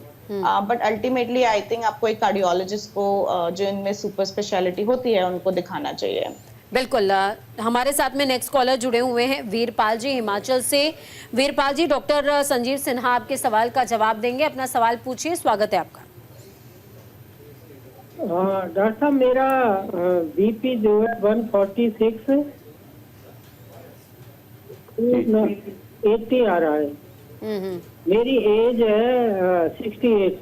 Speaker 5: But ultimately I think आपको एक कार्डियोलॉजिस्ट को जो इनमें सुपर स्पेशलिटी होती है उनको दिखाना चाहिए।
Speaker 1: बिल्कुल। हमारे साथ में नेक्स्ट कॉलर जुड़े हुए हैं वीरपाल जी हिमाचल से। वीरपाल जी, डॉक्टर संजीव सिन्हा आपके सवाल का जवाब देंगे। अपना सवाल पूछिए, स्वागत है आपका।
Speaker 11: डॉक्टर साहब, मेरा बीपी जो है 146 80 आ रहा है। मेरी एज है 68।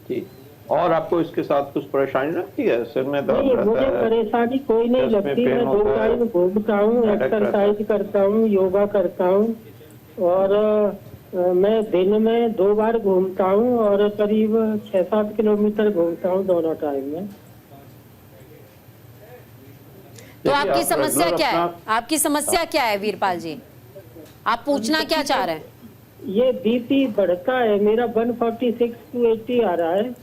Speaker 6: जी, और आपको इसके साथ कुछ परेशानी लगती है? सिर में दर्द रहता है?
Speaker 11: मुझे परेशानी कोई नहीं लगती। मैं 2 टाइम घूमता हूँ, एक्सरसाइज करता हूँ, योगा करता हूँ और मैं दिन में 2 बार घूमता हूँ और करीब 6-7 किलोमीटर घूमता हूँ दोनों टाइम में।
Speaker 1: तो आपकी समस्या क्या है? आपकी समस्या क्या है वीरपाल जी? आप पूछना क्या चाह रहे हैं?
Speaker 11: ये बीपी बढ़ता है मेरा, 146 to 80 आ रहा है।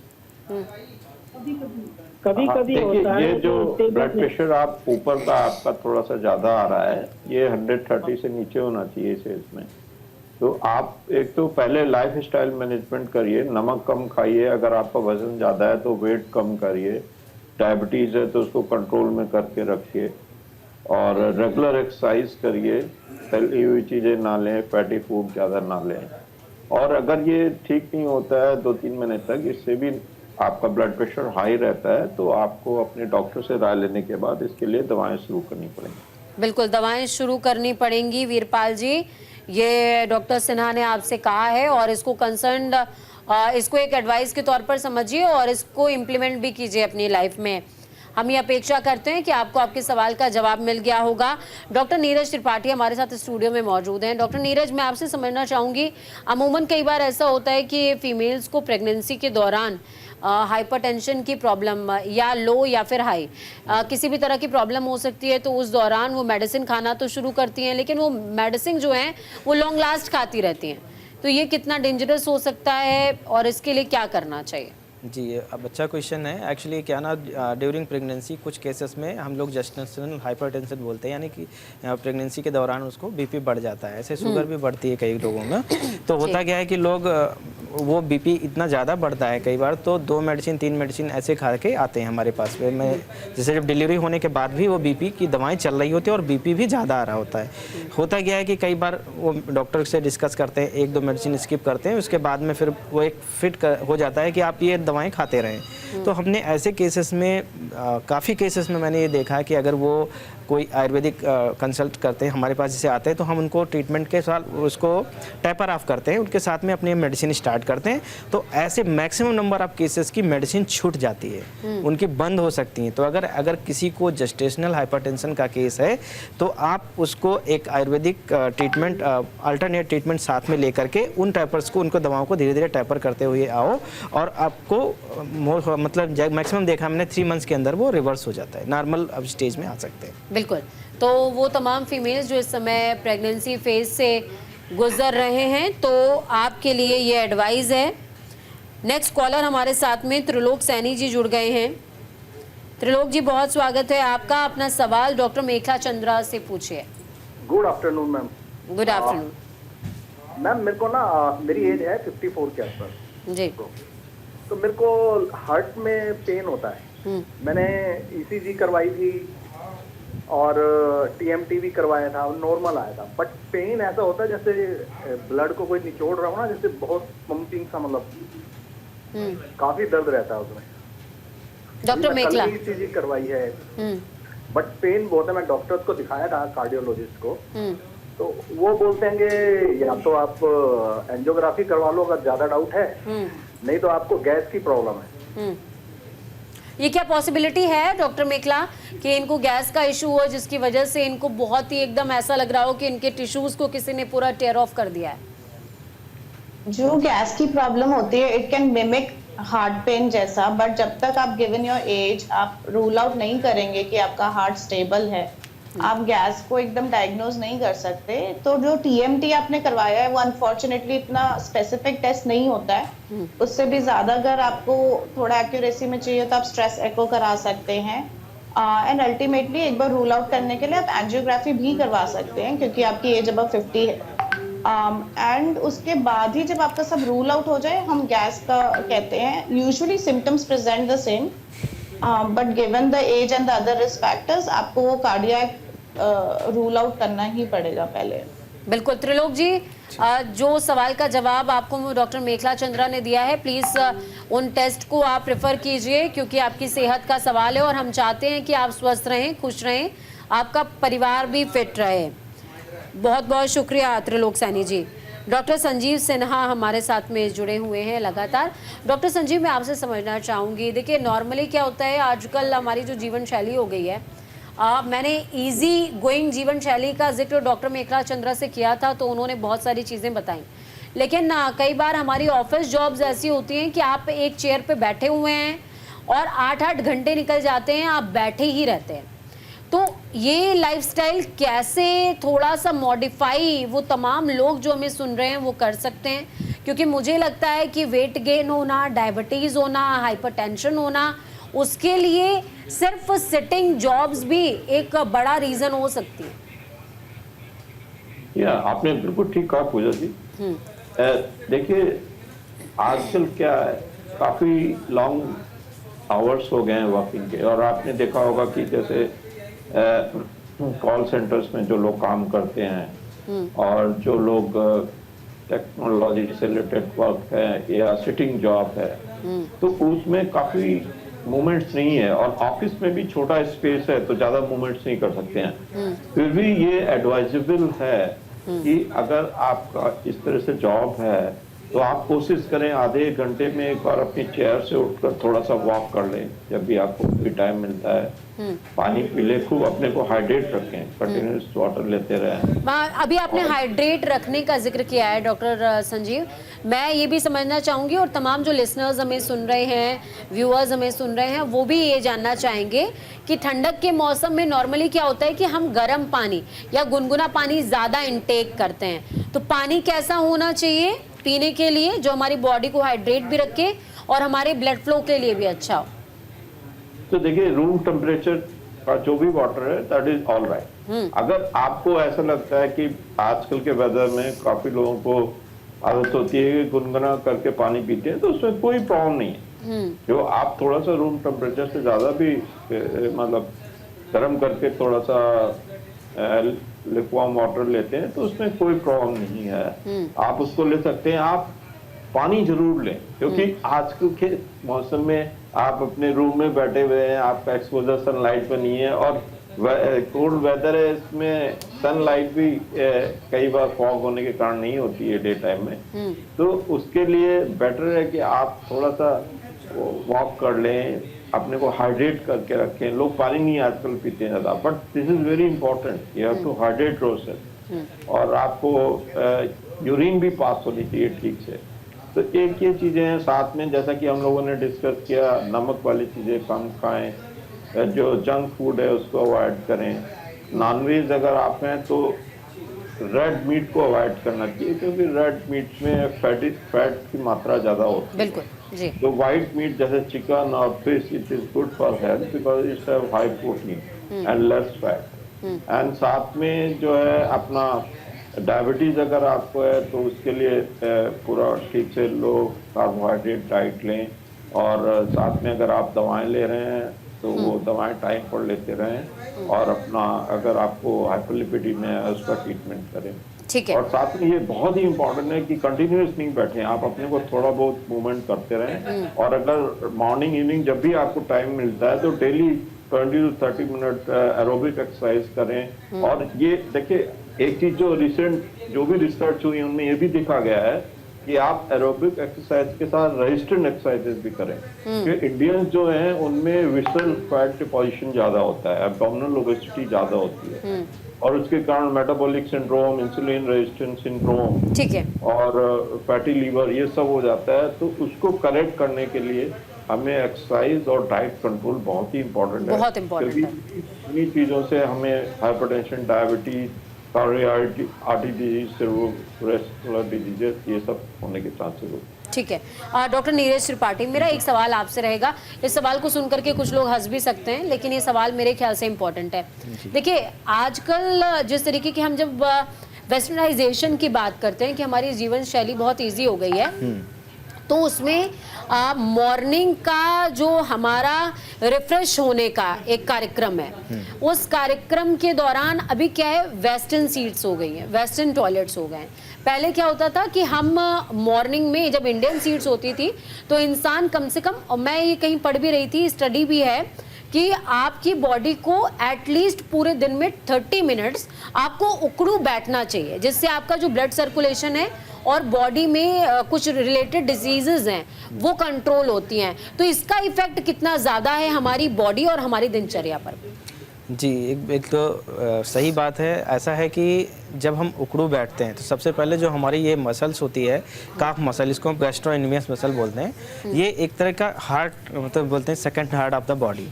Speaker 11: कभी कभी होता है।
Speaker 6: ये जो ब्लड प्रेशर आप ऊपर का आपका थोड़ा सा ज्यादा आ रहा है, ये 130 से नीचे होना चाहिए इस एज में। तो आप एक तो पहले लाइफ स्टाइल मैनेजमेंट करिए, नमक कम खाइए, अगर आपका वजन ज्यादा है तो वेट कम करिए, डायबिटीज है तो उसको कंट्रोल में करके रखिए और रेगुलर एक्सरसाइज करिए, तली हुई चीजें ना लें, फैटी फूड ज्यादा ना लें। और अगर ये ठीक नहीं होता है 2-3 महीने तक, इससे भी आपका ब्लड प्रेशर हाई रहता है, तो आपको अपने डॉक्टर से राय लेने के बाद इसके लिए दवाएं शुरू करनी पड़ेंगी।
Speaker 1: बिल्कुल, दवाएं शुरू करनी पड़ेंगी वीरपाल जी, ये डॉक्टर सिन्हा ने आपसे कहा है और इसको कंसर्न इसको एक एडवाइस के तौर पर समझिए और इसको इम्प्लीमेंट भी कीजिए अपनी लाइफ में। हम ये अपेक्षा करते हैं कि आपको आपके सवाल का जवाब मिल गया होगा। डॉक्टर नीरज त्रिपाठी हमारे साथ स्टूडियो में मौजूद हैं। डॉक्टर नीरज, मैं आपसे समझना चाहूँगी, अमूमन कई बार ऐसा होता है कि फीमेल्स को प्रेगनेंसी के दौरान हाइपरटेंशन की प्रॉब्लम या लो या फिर हाई किसी भी तरह की प्रॉब्लम हो सकती है, तो उस दौरान वो मेडिसिन खाना तो शुरू करती हैं, लेकिन वो मेडिसिन जो हैं वो लॉन्ग लास्ट खाती रहती हैं। तो ये कितना डेंजरस हो सकता है और इसके लिए क्या करना चाहिए?
Speaker 3: जी, अब अच्छा क्वेश्चन है। एक्चुअली क्या ना, ड्यूरिंग प्रेगनेंसी कुछ केसेस में हम लोग जेस्टेशनल हाइपरटेंशन बोलते हैं, यानी कि प्रेगनेंसी के दौरान उसको बीपी बढ़ जाता है। ऐसे शुगर भी बढ़ती है कई लोगों में। तो होता क्या है कि लोग वो बीपी इतना ज़्यादा बढ़ता है कई बार, तो 2 मेडिसिन 3 मेडिसिन ऐसे खा के आते हैं हमारे पास में। मैं जैसे जब डिलीवरी होने के बाद भी वो बीपी की दवाएं चल रही होती है और बीपी भी ज़्यादा आ रहा होता है। होता क्या है कि कई बार वो डॉक्टर से डिस्कस करते हैं, 1-2 मेडिसिन स्किप करते हैं, उसके बाद में फिर वो एक फिट हो जाता है कि आप ये दवाएं खाते रहें। तो हमने ऐसे केसेस में काफ़ी केसेस में मैंने ये देखा है कि अगर वो कोई आयुर्वेदिक कंसल्ट करते हैं, हमारे पास जैसे आते हैं, तो हम उनको ट्रीटमेंट के साथ उसको टेपर ऑफ करते हैं, उनके साथ में अपनी मेडिसिन स्टार्ट करते हैं। तो ऐसे मैक्सिमम नंबर ऑफ केसेस की मेडिसिन छूट जाती है, उनकी बंद हो सकती हैं। तो अगर किसी को जेस्टेशनल हाइपरटेंशन का केस है, तो आप उसको एक आयुर्वेदिक ट्रीटमेंट, अल्टरनेट ट्रीटमेंट साथ में लेकर के उन टैपर्स को, उनको दवाओं को धीरे धीरे टैपर करते हुए आओ, और आपको मतलब मैक्सिमम देखा हमने 3 मंथ्स के अंदर वो रिवर्स हो जाता है, नॉर्मल अब स्टेज में आ सकते हैं।
Speaker 1: बिल्कुल। तो वो तमाम फीमेल्स जो इस समय प्रेगनेंसी फेज से गुजर रहे हैं, तो आपके लिए ये एडवाइस है नेक्स्ट कॉलर हमारे साथ में त्रिलोक सैनी जी जुड़ गए हैं। त्रिलोक जी, बहुत स्वागत है आपका। अपना सवाल डॉक्टर मेखला चंद्रा से पूछिए।
Speaker 12: Good afternoon ma'am.
Speaker 1: Good afternoon
Speaker 12: ma'am, मेरे को ना मेरी एज है 54 के आसपास
Speaker 1: जी।
Speaker 12: तो मेरे को हार्ट में पेन होता है। मैंने ईसीजी करवाई थी और टीएमटी भी करवाया था, नॉर्मल आया था, बट पेन ऐसा होता है जैसे ब्लड को कोई निचोड़ रहा हो ना, जैसे बहुत पंपिंग सा, मतलब काफी दर्द रहता है उसमें।
Speaker 1: डॉक्टर मेखला
Speaker 12: ईसीजी करवाई है, बट पेन बहुत है। मैं डॉक्टर को दिखाया था, कार्डियोलॉजिस्ट को, तो वो बोलते हैं कि या तो आप एंजियोग्राफी करवा लो अगर ज्यादा डाउट है, नहीं तो आपको गैस की प्रॉब्लम है।
Speaker 1: ये क्या पॉसिबिलिटी है डॉक्टर मेखला कि इनको गैस का इशू हो, जिसकी वजह से इनको बहुत ही एकदम ऐसा लग रहा हो कि इनके टिश्यूज को किसी ने पूरा टेयर ऑफ कर दिया है?
Speaker 5: जो गैस की प्रॉब्लम होती है, it can mimic heart pen जैसा, बट जब तक आप गिवन योर एज आप रूल आउट नहीं करेंगे कि आपका हार्ट स्टेबल है, आप गैस को एकदम डायग्नोज नहीं कर सकते। तो जो टीएमटी आपने करवाया है वो अनफॉर्चुनेटली इतना स्पेसिफिक टेस्ट नहीं होता है। उससे भी ज्यादा अगर आपको थोड़ा एक्यूरेसी में चाहिए तो आप स्ट्रेस एको करा सकते हैं। एंड अल्टीमेटली एक बार रूल आउट करने के लिए आप एंजियोग्राफी भी करवा सकते हैं, क्योंकि आपकी एज अब 50 है। एंड उसके बाद ही जब आपका सब रूल आउट हो जाए, हम गैस का कहते हैं। Usually symptoms present the same, but given the age and the other risk factors, आपको वो कार्डियक रूल आउट करना ही पड़ेगा पहले।
Speaker 1: बिल्कुल त्रिलोक जी, जो सवाल का जवाब आपको डॉक्टर मेखला चंद्रा ने दिया है, प्लीज उन टेस्ट को आप प्रेफर कीजिए, क्योंकि आपकी सेहत का सवाल है और हम चाहते हैं कि आप स्वस्थ रहें, खुश रहें, आपका परिवार भी फिट रहे। बहुत बहुत शुक्रिया त्रिलोक सैनी जी। डॉक्टर संजीव सिन्हा हमारे साथ में जुड़े हुए हैं लगातार। डॉक्टर संजीव, मैं आपसे समझना चाहूँगी, देखिए नॉर्मली क्या होता है आजकल हमारी जो जीवन शैली हो गई है, मैंने इजी गोइंग जीवन शैली का जिक्र डॉक्टर मेखला चंद्रा से किया था, तो उन्होंने बहुत सारी चीज़ें बताई। लेकिन कई बार हमारी ऑफिस जॉब्स ऐसी होती हैं कि आप एक चेयर पे बैठे हुए हैं और 8-8 घंटे निकल जाते हैं, आप बैठे ही रहते हैं। तो ये लाइफस्टाइल कैसे थोड़ा सा मॉडिफाई वो तमाम लोग जो हमें सुन रहे हैं वो कर सकते हैं? क्योंकि मुझे लगता है कि वेट गेन होना, डायबिटीज़ होना, हाइपरटेंशन होना, उसके लिए सिर्फ सिटिंग जॉब्स भी एक बड़ा रीजन हो सकती है।
Speaker 6: या आपने बिल्कुल ठीक कहा पूजा जी। देखिए आजकल क्या है, काफी लॉन्ग आवर्स हो गए हैं वर्किंग के, और आपने देखा होगा कि जैसे कॉल सेंटर्स में जो लोग काम करते हैं और जो लोग टेक्नोलॉजी से रिलेटेड वर्क है या सिटिंग जॉब है, तो उसमें काफी मूवमेंट्स नहीं है, और ऑफिस में भी छोटा स्पेस है तो ज्यादा मूवमेंट्स नहीं कर सकते हैं। फिर भी ये एडवाइजेबल है कि अगर आपका इस तरह से जॉब है तो आप कोशिश करें आधे घंटे में एक बार अपनी चेयर से उठकर थोड़ा सा वॉक कर लें, जब भी आपको भी टाइम मिलता है। पानी पी ले, खूब अपने को हाइड्रेट रखें, कंटिन्यूस वाटर लेते रहें।
Speaker 1: अभी आपने हाइड्रेट रखने का जिक्र किया है डॉक्टर संजीव, मैं ये भी समझना चाहूँगी और तमाम जो लिसनर्स हमें सुन रहे हैं, व्यूअर्स हमें सुन रहे हैं, वो भी ये जानना चाहेंगे कि ठंडक के मौसम में नॉर्मली क्या होता है कि हम गर्म पानी या गुनगुना पानी ज़्यादा इंटेक करते हैं। तो पानी कैसा होना चाहिए पीने के लिए जो हमारी बॉडी को हाइड्रेट भी रखे और हमारे ब्लड फ्लो के लिए भी अच्छा हो?
Speaker 6: तो देखिए रूम टेम्परेचर का जो भी वाटर है दैट इज ऑल राइट। अगर आपको ऐसा लगता है कि आजकल के वेदर में काफी लोगों को आदत होती है कि गुनगुना करके पानी पीते हैं, तो उसमें कोई प्रॉब्लम नहीं है। जो आप थोड़ा सा रूम टेम्परेचर से ज्यादा भी मतलब गर्म करके थोड़ा सा लिक्वाम वाटर लेते हैं तो उसमें कोई प्रॉब्लम नहीं है, आप उसको ले सकते हैं। आप पानी जरूर लें, क्योंकि आजकल के मौसम में आप अपने रूम में बैठे हुए हैं, आपका एक्सपोजर सनलाइट पर नहीं है और कोल्ड वेदर है, इसमें सनलाइट भी कई बार फॉग होने के कारण नहीं होती है डे टाइम में, तो उसके लिए बेटर है कि आप थोड़ा सा वॉक कर लें, अपने को हाइड्रेट करके रखें। लोग पानी नहीं आजकल पीते हैं ज़्यादा, but this is very important, you have to hydrate yourself, और आपको यूरिन भी पास होनी चाहिए ठीक से। तो एक ये चीज़ें हैं, साथ में जैसा कि हम लोगों ने डिस्कस किया, नमक वाली चीज़ें कम खाएं, जो जंक फूड है उसको अवॉइड करें। नॉनवेज अगर आप हैं तो रेड मीट को अवॉइड करना चाहिए, क्योंकि रेड मीट में फैट की मात्रा ज्यादा होती है।
Speaker 1: बिल्कुल जी।
Speaker 6: तो व्हाइट मीट जैसे चिकन और fish, it is good for health because it's have high protein and less fat. And साथ में जो है अपना डायबिटीज अगर आपको है तो उसके लिए पूरा ठीक से लो कार्बोहाइड्रेट डाइट लें, और साथ में अगर आप दवाएं ले रहे हैं तो वो दवाएं टाइम पर लेते रहें, और अपना अगर आपको हाइपरलिपिडीमिया है उसका ट्रीटमेंट करें।
Speaker 1: ठीक है।
Speaker 6: और साथ में ये बहुत ही इम्पोर्टेंट है कि कंटिन्यूस नहीं बैठे, आप अपने को थोड़ा बहुत मूवमेंट करते रहें, और अगर मॉर्निंग इवनिंग जब भी आपको टाइम मिलता है तो daily 20 to 30 minute aerobic exercise करें। और ये देखिए, एक चीज जो भी रिसर्च हुई उनमें ये भी देखा गया है कि आप एरोबिक एक्सरसाइज के साथ रेजिस्टेंट एक्सरसाइजेस भी करें, क्योंकि इंडियंस जो हैं उनमें विसरल फैट डिपोजिशन ज्यादा होता है, एब्डोमिनल ओबेसिटी ज्यादा होती है, और उसके कारण metabolic syndrome, insulin resistance syndrome,
Speaker 1: ठीक है, और
Speaker 6: फैटी लीवर, ये सब हो जाता है। तो उसको करेक्ट करने के लिए हमें एक्सरसाइज और डाइट कंट्रोल बहुत ही इम्पोर्टेंट है,
Speaker 1: बहुत इम्पोर्टेंट है।
Speaker 6: इन्हीं चीजों से हमें hypertension, diabetes, artery disease, cerebrovascular diseases, ये सब होने के चांसेस होते हैं।
Speaker 1: ठीक है। डॉक्टर नीरज त्रिपाठी, मेरा एक सवाल आपसे रहेगा। इस सवाल को सुनकर के कुछ लोग हंस भी सकते हैं, लेकिन ये सवाल मेरे ख्याल से इम्पोर्टेंट है। देखिए, आजकल जिस तरीके की हम जब वेस्टर्नाइजेशन की बात करते हैं कि हमारी जीवन शैली बहुत ईजी हो गई है, तो उसमें मॉर्निंग का जो हमारा रिफ्रेश होने का एक कार्यक्रम है, उस कार्यक्रम के दौरान अभी क्या है, वेस्टर्न सीट्स हो गई हैं, वेस्टर्न टॉयलेट्स हो गए हैं। पहले क्या होता था कि हम मॉर्निंग में जब इंडियन सीट्स होती थी तो इंसान कम से कम, और मैं ये कहीं पढ़ भी रही थी, स्टडी भी है कि आपकी बॉडी को एटलीस्ट पूरे दिन में 30 मिनट्स आपको उकड़ू बैठना चाहिए, जिससे आपका जो ब्लड सर्कुलेशन है और बॉडी में कुछ रिलेटेड डिजीजेस हैं वो कंट्रोल होती हैं। तो इसका इफेक्ट कितना ज़्यादा है हमारी बॉडी और हमारी दिनचर्या पर?
Speaker 3: जी, एक तो सही बात है। ऐसा है कि जब हम उकड़ू बैठते हैं तो सबसे पहले जो हमारी ये मसल्स होती है, काफ मसल, इसको हम गैस्ट्रोइनमियस मसल बोलते हैं, ये एक तरह का हार्ट, मतलब बोलते हैं second heart of the body.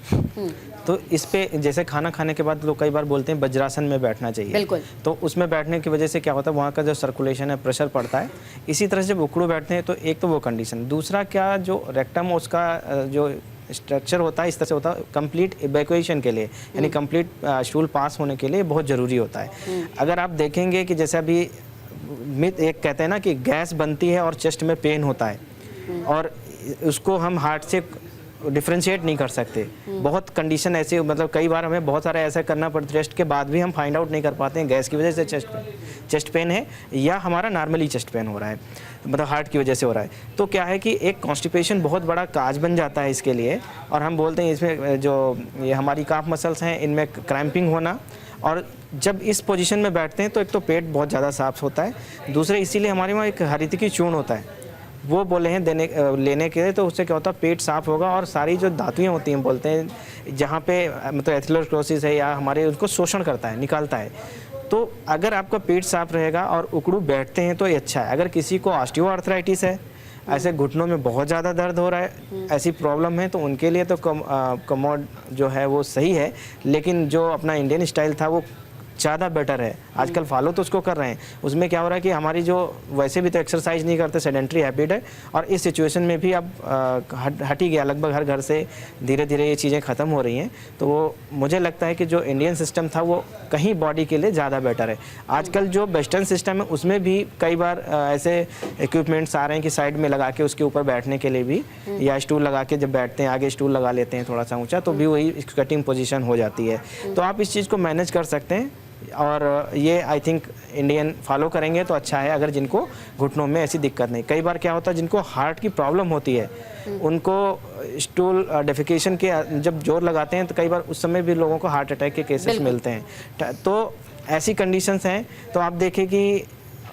Speaker 3: तो इस पे जैसे खाना खाने के बाद लोग कई बार बोलते हैं वज्रासन में बैठना चाहिए,
Speaker 1: बिल्कुल।
Speaker 3: तो उसमें बैठने की वजह से क्या होता है, वहाँ का जो सर्कुलेशन है, प्रेशर पड़ता है। इसी तरह से जब उकड़ू बैठते हैं तो एक तो वो कंडीशन, दूसरा क्या, जो रेक्टम उसका जो स्ट्रक्चर होता है इस तरह से होता है, कंप्लीट इवैक्यूएशन के लिए, यानी कंप्लीट स्टूल पास होने के लिए बहुत ज़रूरी होता है। अगर आप देखेंगे कि जैसे अभी मिथ एक कहते हैं ना कि गैस बनती है और चेस्ट में पेन होता है, और उसको हम हार्ट से डिफ्रेंशिएट नहीं कर सकते। बहुत कंडीशन ऐसे, मतलब कई बार हमें बहुत सारा ऐसा करना पड़ता है, टेस्ट के बाद भी हम फाइंड आउट नहीं कर पाते हैं गैस की वजह से चेस्ट पेन है या हमारा नॉर्मली चेस्ट पेन हो रहा है, मतलब हार्ट की वजह से हो रहा है। तो क्या है कि एक कॉन्स्टिपेशन बहुत बड़ा काज बन जाता है इसके लिए, और हम बोलते हैं इसमें जो ये हमारी काफ मसल्स हैं इनमें क्रैम्पिंग होना, और जब इस पोजीशन में बैठते हैं तो एक तो पेट बहुत ज़्यादा साफ होता है, दूसरे इसीलिए हमारे वहाँ एक हरितकी चूर्ण होता है, वो बोले हैं लेने के लिए, तो उससे क्या होता है, पेट साफ होगा और सारी जो धातुएं होती हैं, बोलते हैं जहाँ पे मतलब एथेरोस्क्लेरोसिस है या हमारे, उसको शोषण करता है, निकालता है। तो अगर आपका पेट साफ रहेगा और उकड़ू बैठते हैं तो ये अच्छा है। अगर किसी को ऑस्टियोआर्थराइटिस है, ऐसे घुटनों में बहुत ज़्यादा दर्द हो रहा है, ऐसी प्रॉब्लम है, तो उनके लिए तो कमोड जो है वो सही है, लेकिन जो अपना इंडियन स्टाइल था वो ज़्यादा बेटर है। आजकल फॉलो तो उसको कर रहे हैं। उसमें क्या हो रहा है कि हमारी जो वैसे भी तो एक्सरसाइज नहीं करते, सेडेंट्री हैबिट है, और इस सिचुएशन में भी अब हट ही गया, लगभग हर घर से धीरे धीरे ये चीज़ें ख़त्म हो रही हैं। तो वो मुझे लगता है कि जो इंडियन सिस्टम था वो कहीं बॉडी के लिए ज़्यादा बेटर है। आजकल जो वेस्टर्न सिस्टम है उसमें भी कई बार ऐसे इक्विपमेंट्स आ रहे हैं कि साइड में लगा के उसके ऊपर बैठने के लिए भी, या स्टूल लगा के जब बैठते हैं आगे स्टूल लगा लेते हैं थोड़ा सा ऊँचा, तो भी वही कटिंग पोजिशन हो जाती है। तो आप इस चीज़ को मैनेज कर सकते हैं, और ये आई थिंक इंडियन फॉलो करेंगे तो अच्छा है। अगर जिनको घुटनों में ऐसी दिक्कत नहीं, कई बार क्या होता है जिनको हार्ट की प्रॉब्लम होती है, उनको स्टूल डेफिकेशन के जब जोर लगाते हैं तो कई बार उस समय भी लोगों को हार्ट अटैक के केसेस मिलते हैं। तो ऐसी कंडीशंस हैं, तो आप देखें कि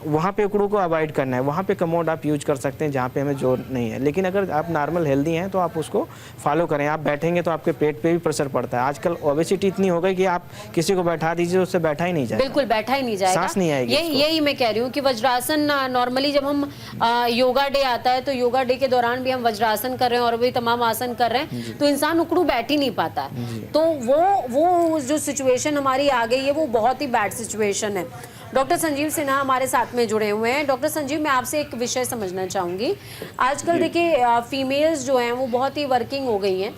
Speaker 3: वहाँ पे उकड़ू को अवॉइड करना है, वहाँ पे कमोड आप यूज कर सकते हैं जहाँ पे हमें जोर नहीं है। लेकिन अगर आप नॉर्मल हेल्दी हैं तो आप उसको फॉलो करें। आप बैठेंगे तो आपके पेट पे भी प्रेशर पड़ता है। आजकल ओबेसिटी इतनी हो गई कि आप किसी को बैठा दीजिए उससे बैठा ही नहीं जाएगा,
Speaker 1: बिल्कुल बैठा ही नहीं जाएगा,
Speaker 3: सांस नहीं आएगी।
Speaker 1: यही मैं कह रही हूँ कि वज्रासन, नॉर्मली जब हम योगा डे आता है तो योगा डे के दौरान भी हम वज्रासन कर रहे हैं और भी तमाम आसन कर रहे हैं, तो इंसान उकड़ू बैठ ही नहीं पाता। तो वो जो सिचुएशन हमारी आ गई है वो बहुत ही बैड सिचुएशन है। डॉक्टर संजीव सिन्हा हमारे साथ में जुड़े हुए हैं। डॉक्टर संजीव, मैं आपसे एक विषय समझना चाहूँगी। आजकल देखिए फीमेल्स जो हैं वो बहुत ही वर्किंग हो गई हैं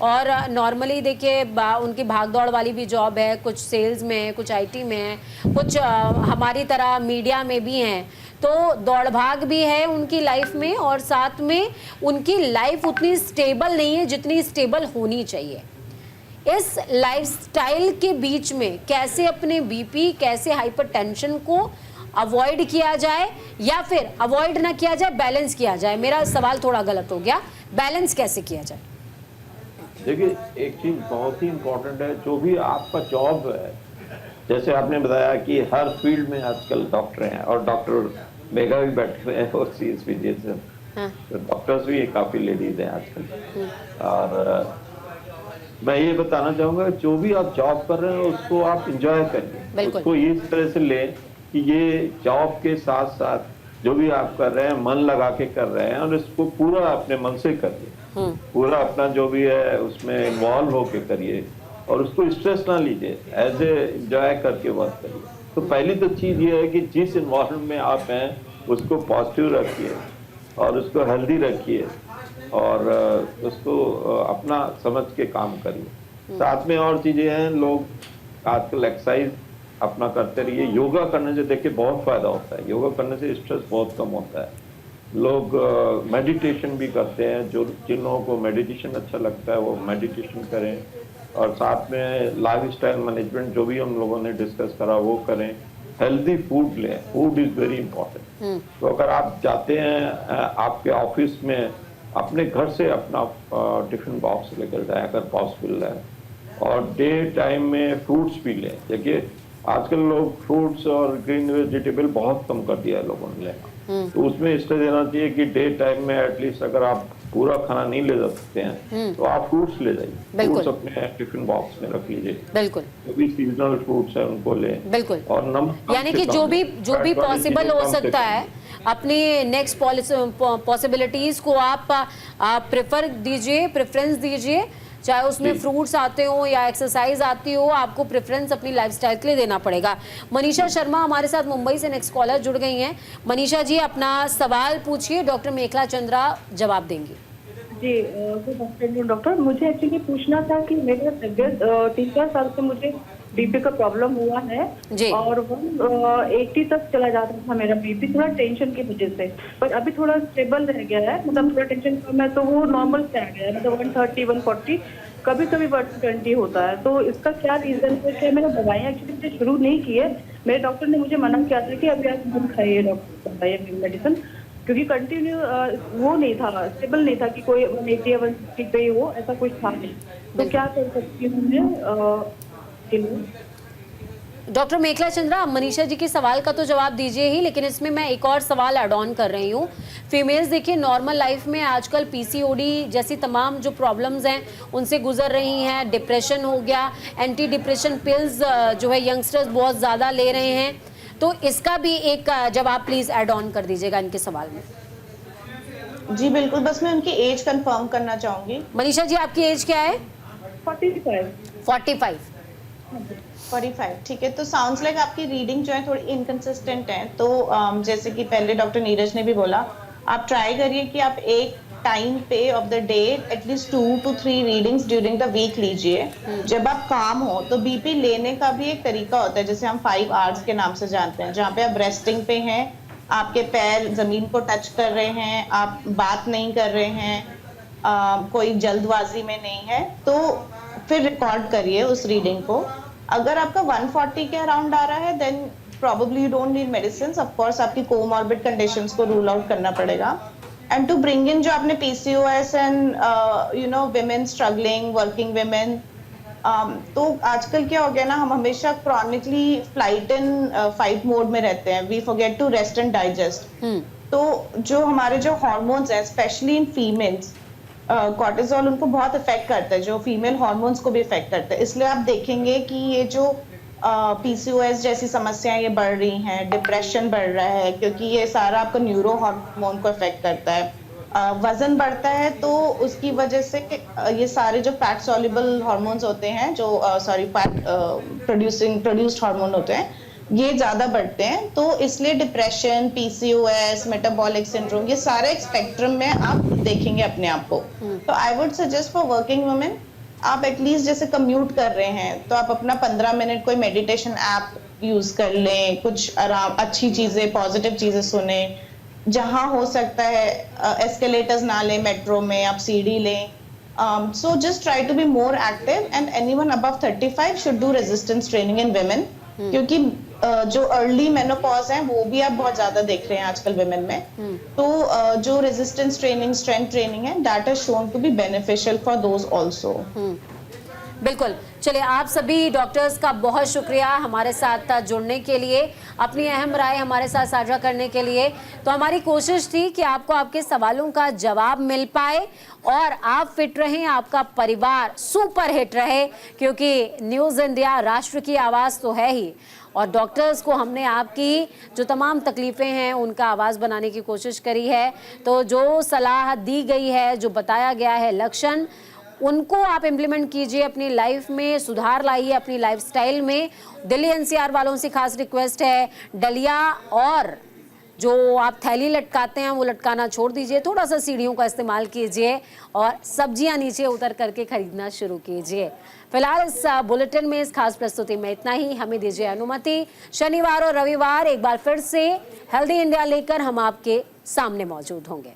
Speaker 1: और नॉर्मली देखिए उनकी भाग दौड़ वाली भी जॉब है, कुछ सेल्स में है, कुछ आईटी में है, कुछ हमारी तरह मीडिया में भी हैं। तो दौड़ भाग भी है उनकी लाइफ में और साथ में उनकी लाइफ उतनी स्टेबल नहीं है जितनी स्टेबल होनी चाहिए। इस लाइफस्टाइल के बीच में कैसे अपने बीपी, कैसे हाइपरटेंशन को अवॉइड किया जाए या फिर अवॉइड ना किया जाए, बैलेंस किया जाए? मेरा सवाल थोड़ा गलत हो गया, बैलेंस कैसे किया जाए?
Speaker 6: देखिए, एक चीज बहुत ही इम्पोर्टेंट है, जो भी आपका जॉब है, जैसे आपने बताया कि हर फील्ड में आजकल डॉक्टर हैं और डॉक्टर मेगा भी बैठे हुए हैं और CSPG से, तो डॉक्टर्स भी काफी लेडीज हैं आजकल। और मैं ये बताना चाहूंगा, जो भी आप जॉब कर रहे हैं उसको आप एंजॉय करिए, उसको इस तरह से लें कि ये जॉब के साथ साथ जो भी आप कर रहे हैं मन लगा के कर रहे हैं और इसको पूरा अपने मन से करिए, पूरा अपना जो भी है उसमें इन्वॉल्व होके करिए और उसको स्ट्रेस ना लीजिए, एज ए एंजॉय करके वर्क करिए। तो पहली तो चीज ये है कि जिस इन्वायरमेंट में आप हैं उसको पॉजिटिव रखिए और उसको हेल्दी रखिए और उसको अपना समझ के काम करिए। साथ में और चीजें हैं, लोग आजकल एक्सरसाइज अपना करते रहिए। योगा करने से देखिए बहुत फायदा होता है, योगा करने से स्ट्रेस बहुत कम होता है। लोग मेडिटेशन भी करते हैं, जो जिन लोगों को मेडिटेशन अच्छा लगता है वो मेडिटेशन करें और साथ में लाइफस्टाइल मैनेजमेंट जो भी हम लोगों ने डिस्कस करा वो करें। हेल्दी फूड लें, फूड इज वेरी इंपॉर्टेंट। तो अगर आप जाते हैं आपके ऑफिस में, अपने घर से अपना टिफिन बॉक्स लेकर जाए अगर पॉसिबल है, और डे टाइम में फ्रूट्स भी लें। देखिए आजकल लोग फ्रूट्स और ग्रीन वेजिटेबल बहुत कम कर दिया है लोगों ने लेना, तो उसमें इसलिए देना चाहिए कि डे टाइम में एटलीस्ट अगर आप पूरा खाना नहीं ले जा सकते हैं तो आप फ्रूट्स ले जाइए, फ्रूट्स अपने टिफिन बॉक्स में रख लीजिए।
Speaker 1: बिल्कुल,
Speaker 6: जो भी सीजनल फ्रूट्स है उनको लें।
Speaker 1: बिल्कुल,
Speaker 6: और नमक,
Speaker 1: यानी कि जो भी पॉसिबल हो सकता है अपनी नेक्स्ट पॉसिबिलिटीज को आप प्रेफर दीजिए, प्रेफरेंस दीजिए, चाहे उसमें फ्रूट्स आते हो या एक्सरसाइज आती हो, आपको प्रेफरेंस अपनी लाइफस्टाइल के लिए देना पड़ेगा। मनीषा शर्मा हमारे साथ मुंबई से नेक्स्ट कॉलर जुड़ गई हैं। मनीषा जी, अपना सवाल पूछिए, डॉक्टर मेखला चंद्रा जवाब देंगी।
Speaker 4: जी गुड आफ्टरनून डॉक्टर। मुझे एक्चुअली पूछना था कि मेरा तबियत 3-4 साल से मुझे बीपी का प्रॉब्लम हुआ है और 180 तक चला जाता था मेरा बीपी, थोड़ा टेंशन की वजह से, पर अभी थोड़ा स्टेबल रह गया है, मतलब थोड़ा टेंशन कम है तो वो नॉर्मल से आ गया है, मतलब 130 140, कभी कभी 120 होता है। तो इसका क्या रीजन है? क्या मैंने दवाइयाँ एक्चुअली मुझे शुरू नहीं की है, मेरे डॉक्टर ने मुझे मना किया था कि अभी आप दूर खाइए डॉक्टर मेडिसिन, क्योंकि कंटिन्यू वो नहीं था, स्टेबल नहीं था कि कोई 180 या 160 पे ही हो, ऐसा कुछ था नहीं। तो क्या कर सकती हूँ मैं?
Speaker 1: डॉक्टर मेखला चंद्रा, मनीषा जी के सवाल का तो जवाब दीजिए ही, लेकिन इसमें मैं एक और सवाल ऐड ऑन कर रही हूँ। फीमेल्स देखिए नॉर्मल लाइफ में आजकल PCOD जैसी तमाम जो प्रॉब्लम्स हैं उनसे गुजर रही हैं, डिप्रेशन हो गया, एंटी डिप्रेशन पिल्स जो है यंगस्टर्स बहुत ज़्यादा ले रहे हैं, तो इसका भी एक जवाब प्लीज ऐड ऑन कर दीजिएगा इनके सवाल में।
Speaker 5: जी बिल्कुल, बस मैं उनकी एज कंफर्म करना चाहूंगी।
Speaker 1: मनीषा जी, आपकी एज क्या है?
Speaker 4: 45।
Speaker 5: 45, ठीक है। तो साउंड्स लाइक आपकी रीडिंग जो है थोड़ी इनकंसिस्टेंट है, तो जैसे कि पहले डॉक्टर नीरज ने भी बोला, आप ट्राई करिए कि आप एक टाइम पे of the day at least 2 to 3 readings during the week लीजिए। जब आप काम हो तो बीपी लेने का भी एक तरीका होता है, जैसे हम 5 आवर्स के नाम से जानते हैं, जहाँ पे आप रेस्टिंग पे हैं, आपके पैर जमीन को टच कर रहे हैं, आप बात नहीं कर रहे हैं, कोई जल्दबाजी में नहीं है, तो फिर रिकॉर्ड करिए उस रीडिंग को। अगर आपका 140 के अराउंड आ रहा है then probably you don't need medicine. Of course आपकी कोमॉर्बिड कंडीशंस को रूल आउट करना पड़ेगा। एंड टू ब्रिंग इन जो आपने PCOS and you know women struggling, working women, तो आजकल क्या हो गया ना, हम हमेशा क्रॉनिकली फाइट मोड में रहते हैं, we forget to rest and digest. तो जो हमारे जो हार्मोन्स हैं स्पेशली इन फीमेल्स, कॉर्टिसोल उनको बहुत इफेक्ट करता है, जो फीमेल हार्मोन्स को भी इफेक्ट करता है। इसलिए आप देखेंगे कि ये जो PCOS जैसी समस्याएं ये बढ़ रही हैं, डिप्रेशन बढ़ रहा है, क्योंकि ये सारा आपका न्यूरो हार्मोन को इफेक्ट करता है। वजन बढ़ता है तो उसकी वजह से ये सारे जो फैट सॉल्युबल हार्मोन्स होते हैं, जो फैट प्रोड्यूस्ड हार्मोन होते हैं, ये ज्यादा बढ़ते हैं। तो इसलिए डिप्रेशन, पीसीओएस, मेटाबॉलिक सिंड्रोम, ये सारे एक स्पेक्ट्रम में आप देखेंगे अपने आप को। तो I would suggest for working women, आप एटलीस्ट जैसे कम्यूट कर रहे हैं तो आप अपना 15 मिनट कोई मेडिटेशन ऐप यूज कर लें, कुछ आराम, अच्छी चीजें, पॉजिटिव चीजें सुने। जहां हो सकता है एस्केलेटर्स ना लें, मेट्रो में आप सीढ़ी लें। So just try to be more active, and anyone above 35 should do resistance training in women, क्योंकि जो अर्ली मेनोपॉज है वो भी आप बहुत ज्यादा देख रहे हैं आजकल women में। तो जो रेजिस्टेंस ट्रेनिंग, स्ट्रेंथ ट्रेनिंग है, that is shown to be beneficial for those also।
Speaker 1: बिल्कुल। चलिए, आप सभी डॉक्टर्स का बहुत शुक्रिया हमारे साथ जुड़ने के लिए, अपनी अहम राय हमारे साथ साझा करने के लिए। तो हमारी कोशिश थी कि आपको आपके सवालों का जवाब मिल पाए और आप फिट रहें, आपका परिवार सुपर हिट रहे, क्योंकि न्यूज़ इंडिया राष्ट्र की आवाज़ तो है ही, और डॉक्टर्स को हमने आपकी जो तमाम तकलीफ़ें हैं उनका आवाज़ बनाने की कोशिश करी है। तो जो सलाह दी गई है, जो बताया गया है लक्षण, उनको आप इम्प्लीमेंट कीजिए, अपनी लाइफ में सुधार लाइए, अपनी लाइफस्टाइल में। दिल्ली एनसीआर वालों से खास रिक्वेस्ट है, डलिया और जो आप थैली लटकाते हैं वो लटकाना छोड़ दीजिए, थोड़ा सा सीढ़ियों का इस्तेमाल कीजिए और सब्जियां नीचे उतर करके खरीदना शुरू कीजिए। फिलहाल इस बुलेटिन में, इस खास प्रस्तुति में इतना ही। हमें दीजिए अनुमति। शनिवार और रविवार एक बार फिर से हेल्दी इंडिया लेकर हम आपके सामने मौजूद होंगे।